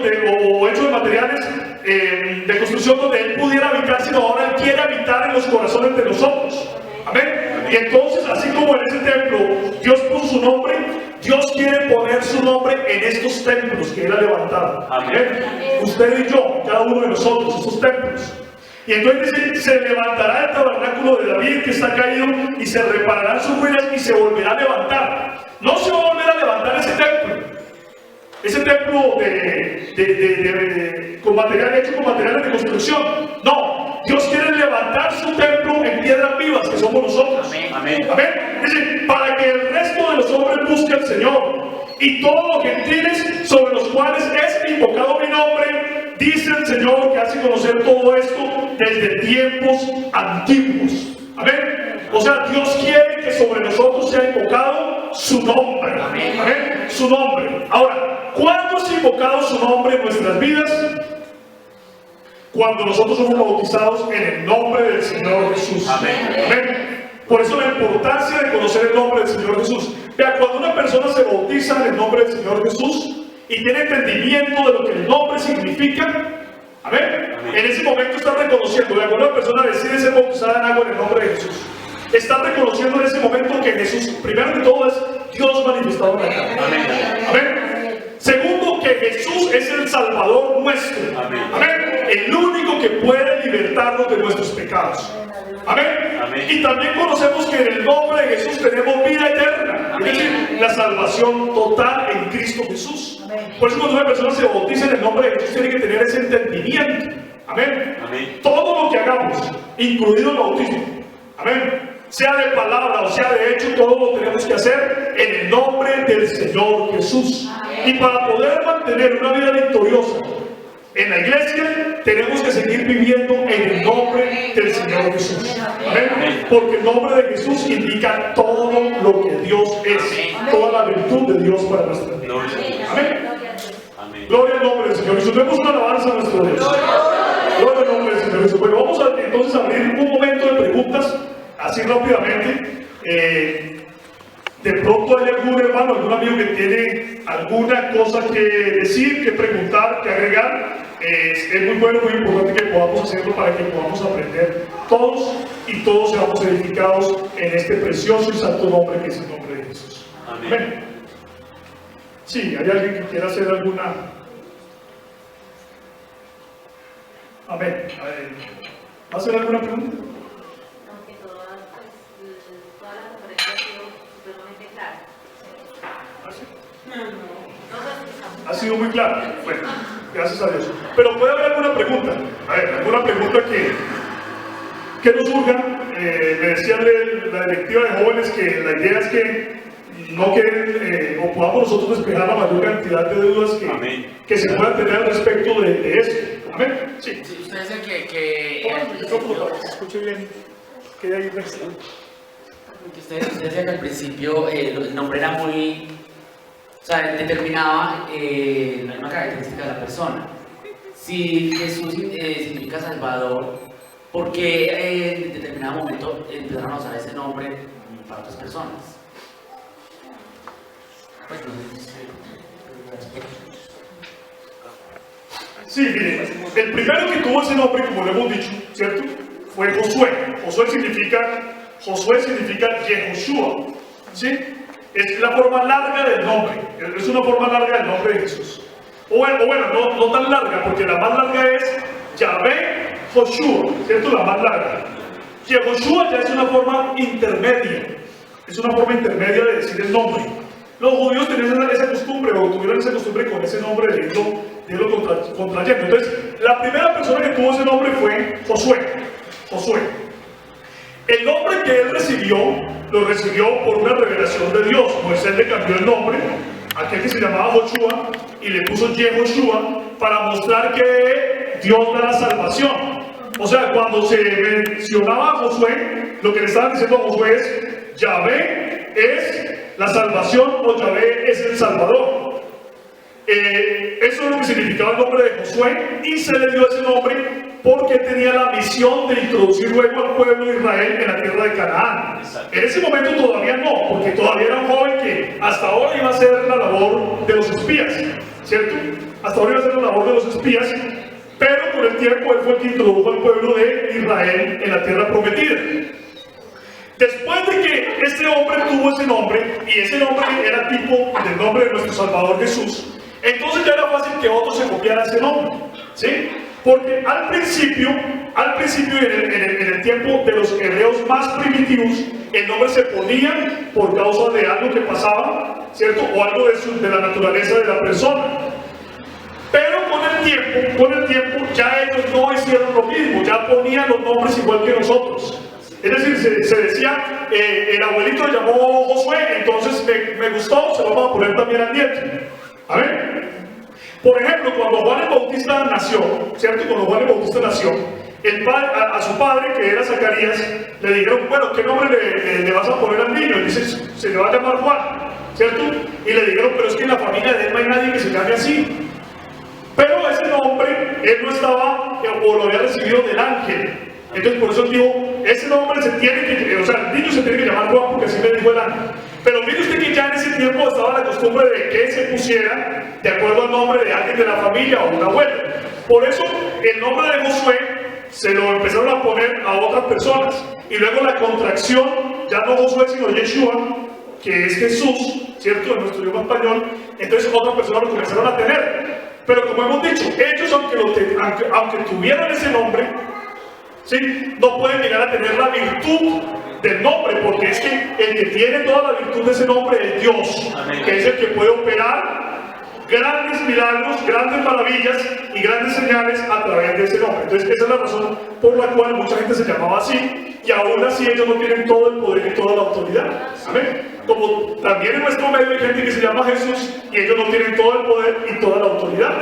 o hecho de materiales de construcción donde Él pudiera habitar, sino ahora Él quiere habitar en los corazones de nosotros. Amén. Y entonces, así como en ese templo Dios puso su nombre, Dios quiere poner su nombre en estos templos que Él ha levantado. Amén. Usted y yo, cada uno de nosotros, estos templos. Y entonces dice: se levantará el tabernáculo de David que está caído, y se repararán sus ruinas y se volverá a levantar. No se va a volver a levantar ese templo con materiales hechos con materiales de construcción. No, Dios quiere levantar su templo en piedras vivas, que somos nosotros. Amén. Amén. Dice: para que el resto de los hombres busque al Señor, y todos los gentiles sobre los cuales es invocado mi nombre, dice el Señor, que hace conocer todo esto desde tiempos antiguos. Amén. O sea, Dios quiere que sobre nosotros sea invocado su nombre. Amén. Amén. Su nombre. Ahora, ¿cuándo es invocado su nombre en nuestras vidas? Cuando nosotros somos bautizados en el nombre del Señor Jesús. Amén. Amén. Por eso la importancia de conocer el nombre del Señor Jesús. Vea, cuando una persona se bautiza en el nombre del Señor Jesús y tiene entendimiento de lo que el nombre significa, amén, en ese momento está reconociendo. Cuando una persona decide ser bautizada en agua en el nombre de Jesús, está reconociendo en ese momento que Jesús, primero que todo, es Dios manifestado en la carne. Amén. Amén. Segundo, que Jesús es el Salvador nuestro. Amén. Amén. El único que puede libertarnos de nuestros pecados. Amén. Amén. Y también conocemos que en el nombre de Jesús tenemos vida eterna. Amén. Es decir, la salvación total en Cristo Jesús. Amén. Por eso cuando una persona se bautiza en el nombre de Jesús, tiene que tener ese entendimiento. Amén. Amén. Todo lo que hagamos, incluido el bautismo, amén, sea de palabra o sea de hecho, todo lo tenemos que hacer en el nombre del Señor Jesús. Amén. Y para poder mantener una vida victoriosa en la iglesia, tenemos que seguir viviendo en el nombre del Señor Jesús. Amén. Porque el nombre de Jesús indica todo lo que Dios es. Amén. Toda la virtud de Dios para nuestra vida. Amén. Amén. Gloria al nombre del Señor Jesús. Demos una alabanza a nuestro Dios. Gloria al nombre del Señor Jesús. Bueno, vamos a entonces abrir un momento de preguntas, así rápidamente. De pronto hay algún hermano, algún amigo que tiene alguna cosa que decir, que preguntar, que agregar. Es muy bueno, muy importante que podamos hacerlo para que podamos aprender todos y todos seamos edificados en este precioso y santo nombre que es el nombre de Jesús. Amén. Amén. Sí, ¿hay alguien que quiera hacer alguna? Amén. ¿Va a hacer alguna pregunta? Aunque todas Ha sido muy claro. Bueno, gracias a Dios. Pero puede haber alguna pregunta. A ver, alguna pregunta que nos surja. Me decía la directiva de jóvenes que la idea es que no queden, o podamos nosotros despejar la mayor cantidad de dudas que se puedan tener al respecto de esto. Amén. Sí. Sí, usted decía que se escuche bien. Que hay resto. usted decía que al principio el nombre era muy, o sea, determinaba una característica de la persona. Si Jesús significa Salvador, ¿por qué en determinado momento empezaron a usar ese nombre para otras personas? Pues no sé. Sí, mire, el primero que tuvo ese nombre, como lo hemos dicho, ¿cierto? Fue Josué. Josué significa Yehoshua, ¿sí? Es la forma larga del nombre, es una forma larga del nombre de Jesús. O bueno, no tan larga, porque la más larga es Yahvé Joshua, ¿cierto? La más larga. Yehoshua ya es una forma intermedia, de decir el nombre. Los judíos tenían esa costumbre, o tuvieron esa costumbre con ese nombre de irlo contrayendo. Entonces, la primera persona que tuvo ese nombre fue Josué. El nombre que él recibió, lo recibió por una revelación de Dios. Moisés le cambió el nombre, aquel que se llamaba Joshua, y le puso Yehoshua para mostrar que Dios da la salvación. O sea, cuando se mencionaba a Josué, lo que le estaban diciendo a Josué es: Yahvé es la salvación, o Yahvé es el Salvador. Eso es lo que significaba el nombre de Josué, y se le dio ese nombre porque tenía la misión de introducir luego al pueblo de Israel en la tierra de Canaán. En ese momento todavía no, porque todavía era un joven que hasta ahora iba a hacer la labor de los espías, ¿cierto? Hasta ahora iba a hacer la labor de los espías, pero con el tiempo él fue el que introdujo al pueblo de Israel en la tierra prometida. Después de que este hombre tuvo ese nombre, y ese nombre era tipo del nombre de nuestro Salvador Jesús, entonces ya era fácil que otros se copiaran ese nombre, ¿sí? Porque al principio en el tiempo de los hebreos más primitivos, el nombre se ponía por causa de algo que pasaba, ¿cierto? O algo de la naturaleza de la persona. Pero con el tiempo ya ellos no hicieron lo mismo, ya ponían los nombres igual que nosotros. Es decir, se decía, el abuelito llamó Josué, entonces me gustó, se lo vamos a poner también al nieto. A ver, por ejemplo, cuando Juan el Bautista nació, ¿cierto? Cuando Juan el Bautista nació, a su padre, que era Zacarías, le dijeron: bueno, ¿qué nombre le vas a poner al niño? Y dice: se le va a llamar Juan, ¿cierto? Y le dijeron: pero es que en la familia de él no hay nadie que se llame así. Pero ese nombre, él no estaba, o lo había recibido del ángel. Entonces por eso digo, ese nombre se tiene que, o sea, el niño se tiene que llamar Juan, porque así le dijo el ángel. Pero mire usted que ya en ese tiempo estaba la costumbre de que se pusiera de acuerdo al nombre de alguien de la familia o un abuelo. Por eso el nombre de Josué se lo empezaron a poner a otras personas. Y luego la contracción, ya no Josué sino Yeshua, que es Jesús, ¿cierto? En nuestro idioma español. Entonces otras personas lo comenzaron a tener. Pero como hemos dicho, ellos aunque tuvieran ese nombre, ¿sí?, no pueden llegar a tener la virtud del nombre, porque es que el que tiene toda la virtud de ese nombre es Dios. Amén. Que es el que puede operar grandes milagros, grandes maravillas y grandes señales a través de ese nombre. Entonces esa es la razón por la cual mucha gente se llamaba así, y aún así ellos no tienen todo el poder y toda la autoridad. Amén. Como también en nuestro medio hay gente que se llama Jesús y ellos no tienen todo el poder y toda la autoridad.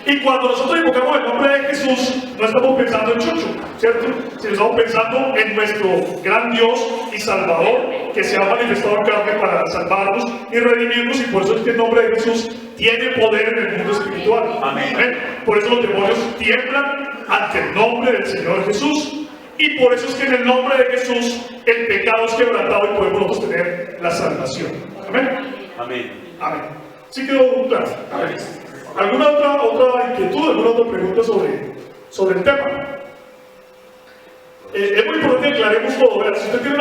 Y cuando nosotros invocamos el nombre de Jesús, no estamos pensando en Chucho, ¿cierto? Sino estamos pensando en nuestro gran Dios y Salvador, que se ha manifestado en carne para salvarnos y redimirnos, y por eso es que el nombre de Jesús tiene poder en el mundo espiritual. Amén. ¿Eh? Por eso los demonios tiemblan ante el nombre del Señor Jesús, y por eso es que en el nombre de Jesús el pecado es quebrantado y podemos nosotros tener la salvación. Amén. Amén. Amén. ¿Sí quedó claro? Amén. ¿Alguna otra inquietud, alguna otra pregunta sobre el tema? Es muy importante que aclaremos todo. ¿Verdad? Si usted tiene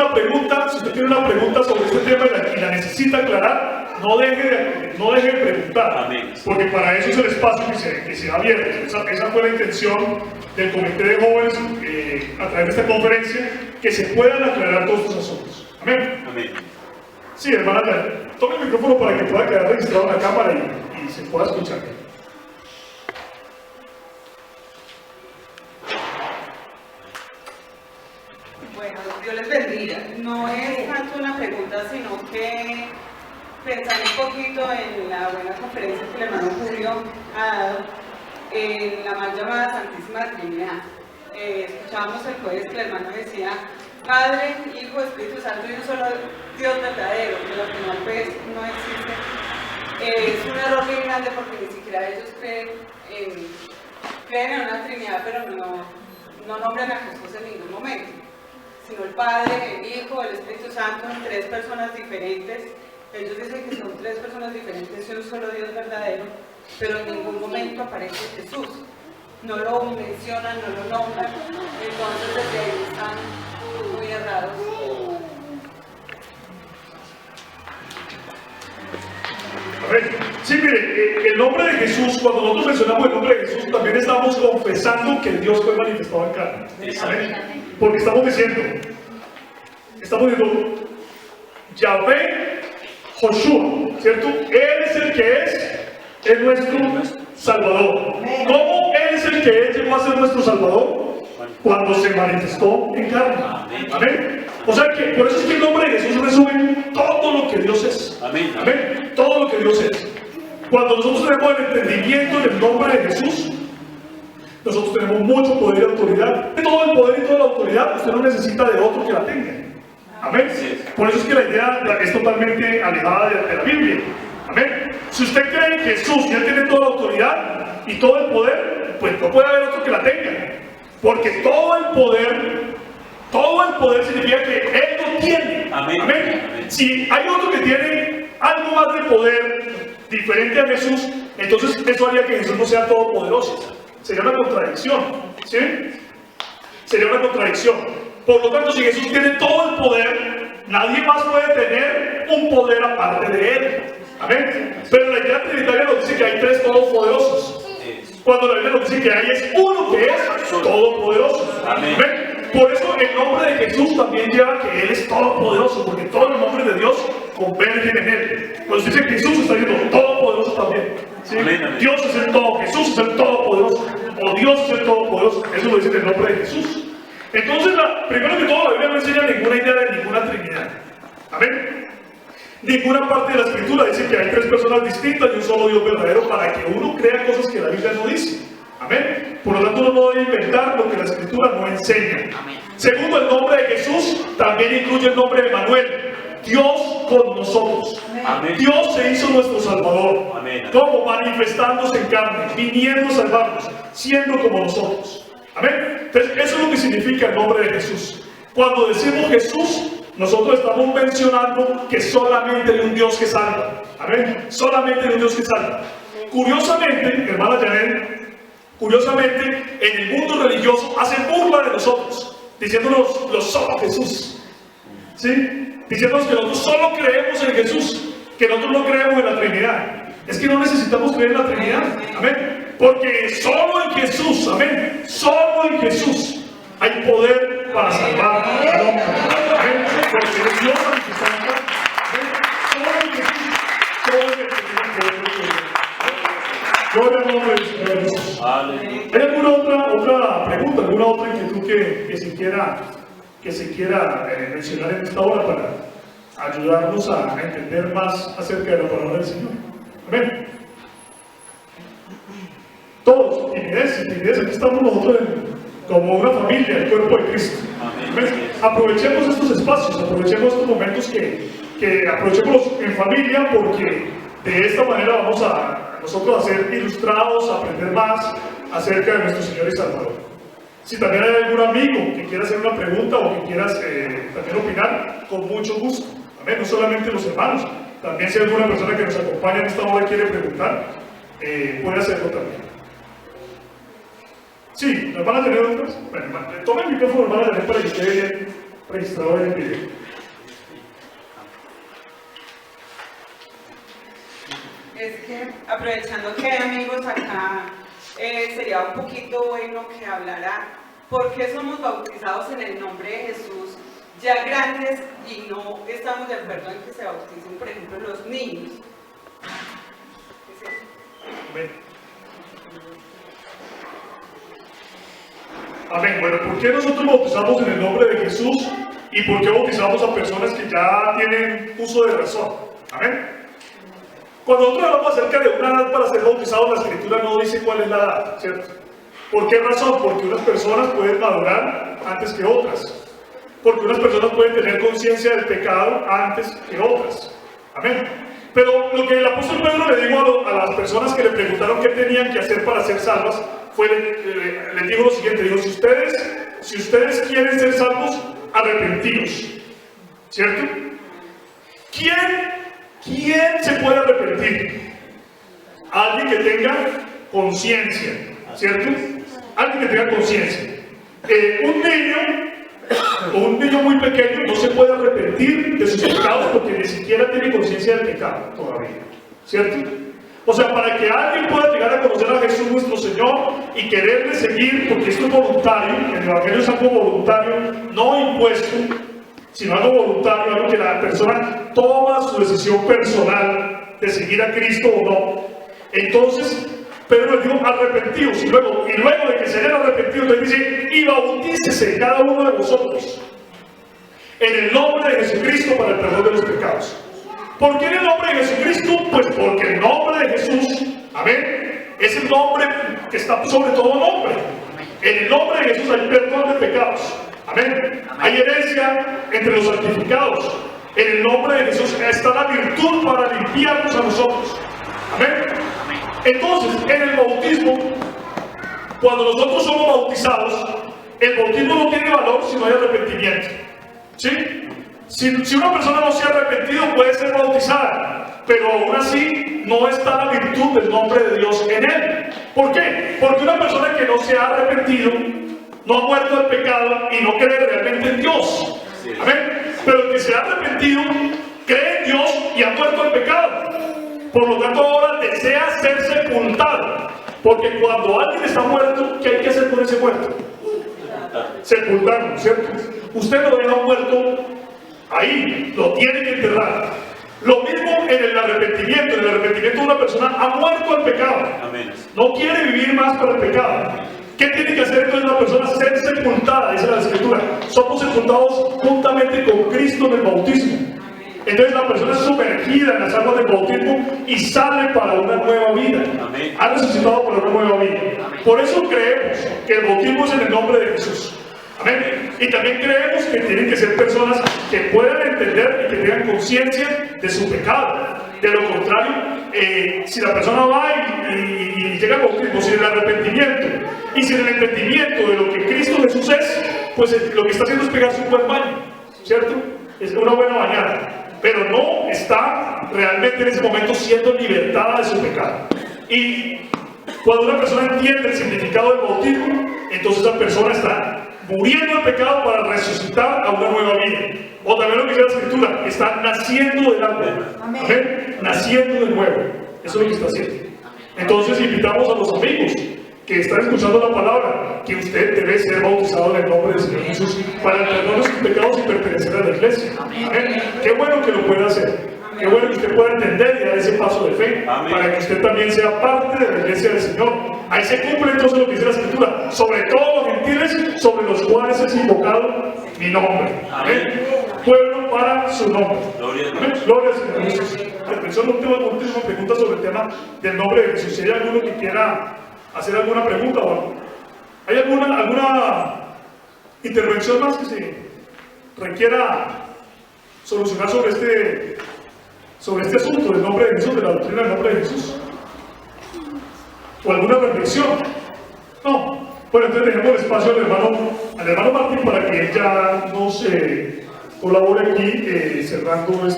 una pregunta sobre este tema y la necesita aclarar, no deje de preguntar. Amén. Porque para eso es el espacio que se ha abierto. Esa fue la intención del Comité de Jóvenes a través de esta conferencia, que se puedan aclarar todos estos asuntos. Amén. Amén. Sí, hermana. tome el micrófono para que pueda quedar registrado en la cámara y se pueda escuchar. Bueno, Dios les bendiga. No es tanto una pregunta, sino que pensando un poquito en la buena conferencia que el hermano Julio ha dado en la mal llamada Santísima Trinidad. Escuchábamos el jueves que el hermano decía Padre, Hijo, Espíritu Santo y un solo Dios verdadero, que al final pues no existe. Es un error muy grande porque ni siquiera ellos creen en una Trinidad, pero no nombran a Jesús en ningún momento, sino el Padre, el Hijo, el Espíritu Santo, tres personas diferentes. Ellos dicen que son tres personas diferentes y un solo Dios verdadero, pero en ningún momento aparece Jesús. No lo mencionan, no lo nombran, entonces desde ahí están muy errados. A ver, sí, mire, el nombre de Jesús, cuando nosotros mencionamos el nombre de Jesús, también estamos confesando que Dios fue manifestado en carne. Amén. Porque estamos diciendo, Yahvé Joshua, ¿cierto? Él es el que es nuestro Salvador. ¿Cómo Él es el que llegó a ser nuestro Salvador? Cuando se manifestó en carne. Amén. O sea que por eso es que el nombre de Jesús resume todo lo que Dios es. Amén. Amén. Todo lo que Dios es. Cuando nosotros tenemos el entendimiento del nombre de Jesús, nosotros tenemos mucho poder y autoridad. Todo el poder y toda la autoridad usted no necesita de otro que la tenga. Amén. Por eso es que la idea es totalmente alejada de la Biblia. Amén. Si usted cree en Jesús y Él tiene toda la autoridad y todo el poder, pues no puede haber otro que la tenga. Porque todo el poder significa que Él lo tiene. Amén. Amén. Si hay otro que tiene algo más de poder diferente a Jesús, entonces eso haría que Jesús no sea todopoderoso. Sería una contradicción. ¿Sí? Sería una contradicción. Por lo tanto, si Jesús tiene todo el poder, nadie más puede tener un poder aparte de Él. Amén. Pero la idea trinitaria nos dice que hay tres todopoderosos. Cuando la Biblia nos dice que hay es uno que es todopoderoso. Amén. Por eso el nombre de Jesús también lleva que Él es todopoderoso, porque todos los nombres de Dios convergen en Él. Cuando se dice Jesús, está diciendo todopoderoso también. ¿Sí? Amén. Dios es el todo, Jesús es el todopoderoso, o Dios es el todopoderoso. Eso lo dice en el nombre de Jesús. Entonces, primero que todo, la Biblia no enseña ninguna idea de ninguna Trinidad. Amén. Ninguna parte de la Escritura dice que hay tres personas distintas y un solo Dios verdadero para que uno crea cosas que la Biblia no dice. Amén. Por lo tanto, uno no debe inventar lo que la Escritura no enseña. Amén. Segundo, el nombre de Jesús también incluye el nombre de Emmanuel, Dios con nosotros. Amén. Dios se hizo nuestro Salvador. Amén. Como manifestándose en carne, viniendo a salvarnos, siendo como nosotros. Amén. Entonces, eso es lo que significa el nombre de Jesús. Cuando decimos Jesús, nosotros estamos mencionando que solamente hay un Dios que salva. Amén. Solamente hay un Dios que salva. Curiosamente, hermana Janet, curiosamente, en el mundo religioso hacen burla de nosotros, diciéndonos los solo Jesús. ¿Sí? Diciéndonos que nosotros solo creemos en Jesús, que nosotros no creemos en la Trinidad. Es que no necesitamos creer en la Trinidad. Amén. Porque solo en Jesús, amén, solo en Jesús hay poder para salvar al hombre. Amén. Porque es Dios el que está acá. Solo en Jesús, solo en Jesús hay poder. Gloria al nombre del Señor Jesús. ¿Hay alguna otra pregunta, alguna otra inquietud que se quiera mencionar en esta hora para ayudarnos a entender más acerca de la palabra del Señor? Amén. Todos, timidez, aquí estamos nosotros como una familia, el cuerpo de Cristo. Amén. Aprovechemos estos espacios, aprovechemos estos momentos que aprovechemos en familia, porque de esta manera vamos a nosotros a ser ilustrados, a aprender más acerca de nuestro Señor y Salvador. Si también hay algún amigo que quiera hacer una pregunta o que quieras también opinar, con mucho gusto. Amén. No solamente los hermanos, también si hay alguna persona que nos acompaña en esta hora y quiere preguntar, puede hacerlo también. Sí, ¿nos van a tener otras? Bueno, toma el micrófono, nos van a tener para que quede bien registrado en el video. Es que, aprovechando que hay amigos acá, sería un poquito bueno que hablara por qué somos bautizados en el nombre de Jesús ya grandes y no estamos de acuerdo en que se bauticen, por ejemplo, los niños. Amén. Amén. Bueno, ¿por qué nosotros bautizamos en el nombre de Jesús y por qué bautizamos a personas que ya tienen uso de razón? Amén. Cuando nosotros hablamos acerca de una edad para ser bautizado, la Escritura no dice cuál es la edad, ¿cierto? ¿Por qué razón? Porque unas personas pueden madurar antes que otras. Porque unas personas pueden tener conciencia del pecado antes que otras. Amén. Pero lo que el apóstol Pedro le dijo a las personas que le preguntaron qué tenían que hacer para ser salvas, les dijo lo siguiente, dijo, si ustedes quieren ser salvos, arrepentidos. ¿Cierto? ¿Quién se puede arrepentir? Alguien que tenga conciencia, ¿cierto? Alguien que tenga conciencia. Un niño muy pequeño no se puede arrepentir de sus pecados porque ni siquiera tiene conciencia del pecado todavía, ¿cierto? O sea, para que alguien pueda llegar a conocer a Jesús nuestro Señor y quererle seguir, porque esto es voluntario, el Evangelio es algo voluntario, no impuesto, sino algo voluntario, algo que la persona toma su decisión personal de seguir a Cristo o no. Entonces, Pedro les dijo, arrepentidos, y luego de que se hayan arrepentido, les dice, y bautícese cada uno de vosotros en el nombre de Jesucristo para el perdón de los pecados. ¿Por qué en el nombre de Jesucristo? Pues porque el nombre de Jesús, amén, es el nombre que está sobre todo nombre. En el nombre de Jesús hay perdón de pecados, amén. Hay herencia entre los santificados. En el nombre de Jesús está la virtud para limpiarnos a nosotros, amén. Entonces, en el bautismo, cuando nosotros somos bautizados, el bautismo no tiene valor si no hay arrepentimiento, ¿sí? Si una persona no se ha arrepentido, puede ser bautizada, pero aún así no está la virtud del nombre de Dios en él. ¿Por qué? Porque una persona que no se ha arrepentido, no ha muerto del pecado y no cree realmente en Dios. ¿Amén? Pero el que se ha arrepentido, cree en Dios y ha muerto del pecado. Por lo tanto, ahora desea ser sepultado. Porque cuando alguien está muerto, ¿qué hay que hacer con ese muerto? Sepultarlo, ¿cierto? Usted lo deja muerto ahí, lo tiene que enterrar. Lo mismo en el arrepentimiento. En el arrepentimiento una persona ha muerto al pecado. No quiere vivir más para el pecado. ¿Qué tiene que hacer entonces la persona? Ser sepultada, dice la Escritura. Somos sepultados juntamente con Cristo en el bautismo. Entonces la persona es sumergida en las aguas del bautismo y sale para una nueva vida. Amén. Ha resucitado para una nueva vida. Amén. Por eso creemos que el bautismo es en el nombre de Jesús. Amén. Y también creemos que tienen que ser personas que puedan entender y que tengan conciencia de su pecado. De lo contrario, si la persona va y llega al bautismo sin el arrepentimiento y sin el entendimiento de lo que Cristo Jesús es, pues lo que está haciendo es pegarse un buen baño, ¿cierto? Es una buena bañada, pero no está realmente en ese momento siendo libertada de su pecado. Y cuando una persona entiende el significado del bautismo, entonces esa persona está muriendo el pecado para resucitar a una nueva vida. O también lo que dice la Escritura, está naciendo del agua. Amén. Amén. Naciendo de nuevo. Eso es lo que está haciendo. Entonces invitamos a los amigos que están escuchando la palabra, que usted debe ser bautizado en el nombre del Señor Jesús para el perdón de sus pecados y pertenecer a la iglesia. Amén. Qué bueno que lo pueda hacer. Qué bueno que usted pueda entender y dar ese paso de fe. Amén. Para que usted también sea parte de la iglesia del Señor. Ahí se cumple entonces lo que dice la Escritura, sobre todos los gentiles sobre los cuales es invocado mi nombre. Amén. Pueblo para su nombre. Amén. Gloria al Señor Jesús. Solo última pregunta sobre el tema del nombre de Jesús. Si hay alguno que quiera hacer alguna pregunta o algo. ¿Hay alguna intervención más que se requiera solucionar sobre este asunto del nombre de Jesús, de la doctrina del nombre de Jesús? ¿O alguna reflexión? No. Bueno, entonces dejemos el espacio al hermano Martín para que él ya nos colabore aquí cerrando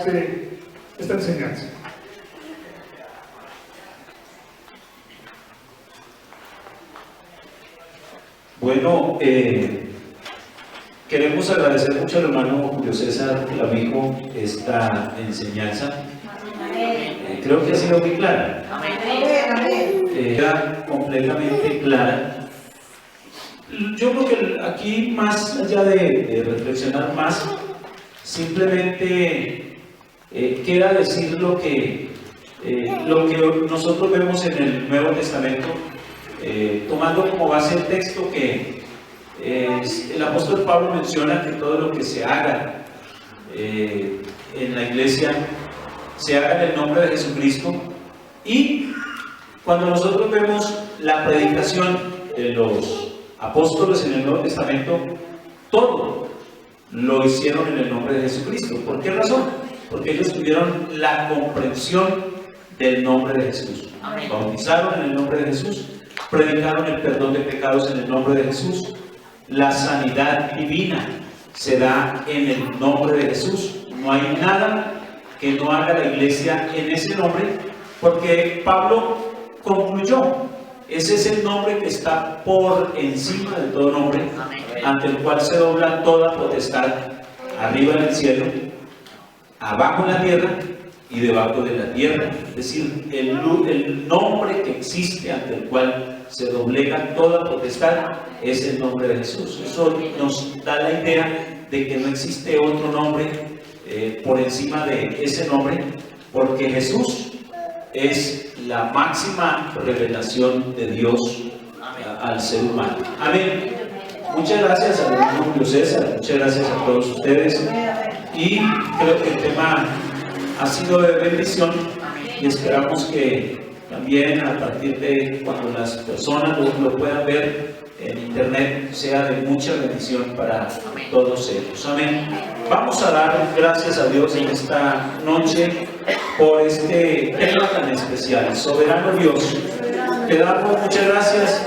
esta enseñanza. Bueno, queremos agradecer mucho al hermano Julio César Clavijo esta enseñanza. Creo que ha sido muy clara. Era completamente clara. Yo creo que aquí, más allá de reflexionar más, simplemente queda decir lo que nosotros vemos en el Nuevo Testamento, tomando como base el texto que el apóstol Pablo menciona que todo lo que se haga en la iglesia se haga en el nombre de Jesucristo. Y cuando nosotros vemos la predicación de los apóstoles en el Nuevo Testamento, todo lo hicieron en el nombre de Jesucristo. ¿Por qué razón? Porque ellos tuvieron la comprensión del nombre de Jesús. Bautizaron en el nombre de Jesús, predicaron el perdón de pecados en el nombre de Jesús, la sanidad divina se da en el nombre de Jesús. No hay nada que no haga la iglesia en ese nombre, porque Pablo concluyó: ese es el nombre que está por encima de todo nombre, ante el cual se dobla toda potestad, arriba en el cielo, abajo en la tierra y debajo de la tierra. Es decir, el nombre que existe ante el cual se doblega toda potestad es el nombre de Jesús. Eso nos da la idea de que no existe otro nombre por encima de ese nombre, porque Jesús es la máxima revelación de Dios al ser humano. Amén. Muchas gracias al hermano Julio César, muchas gracias a todos ustedes, y creo que el tema ha sido de bendición, y esperamos que también a partir de cuando las personas lo puedan ver en internet sea de mucha bendición para todos ellos. Amén. Vamos a dar gracias a Dios en esta noche por este tema tan especial. Soberano Dios, te damos muchas gracias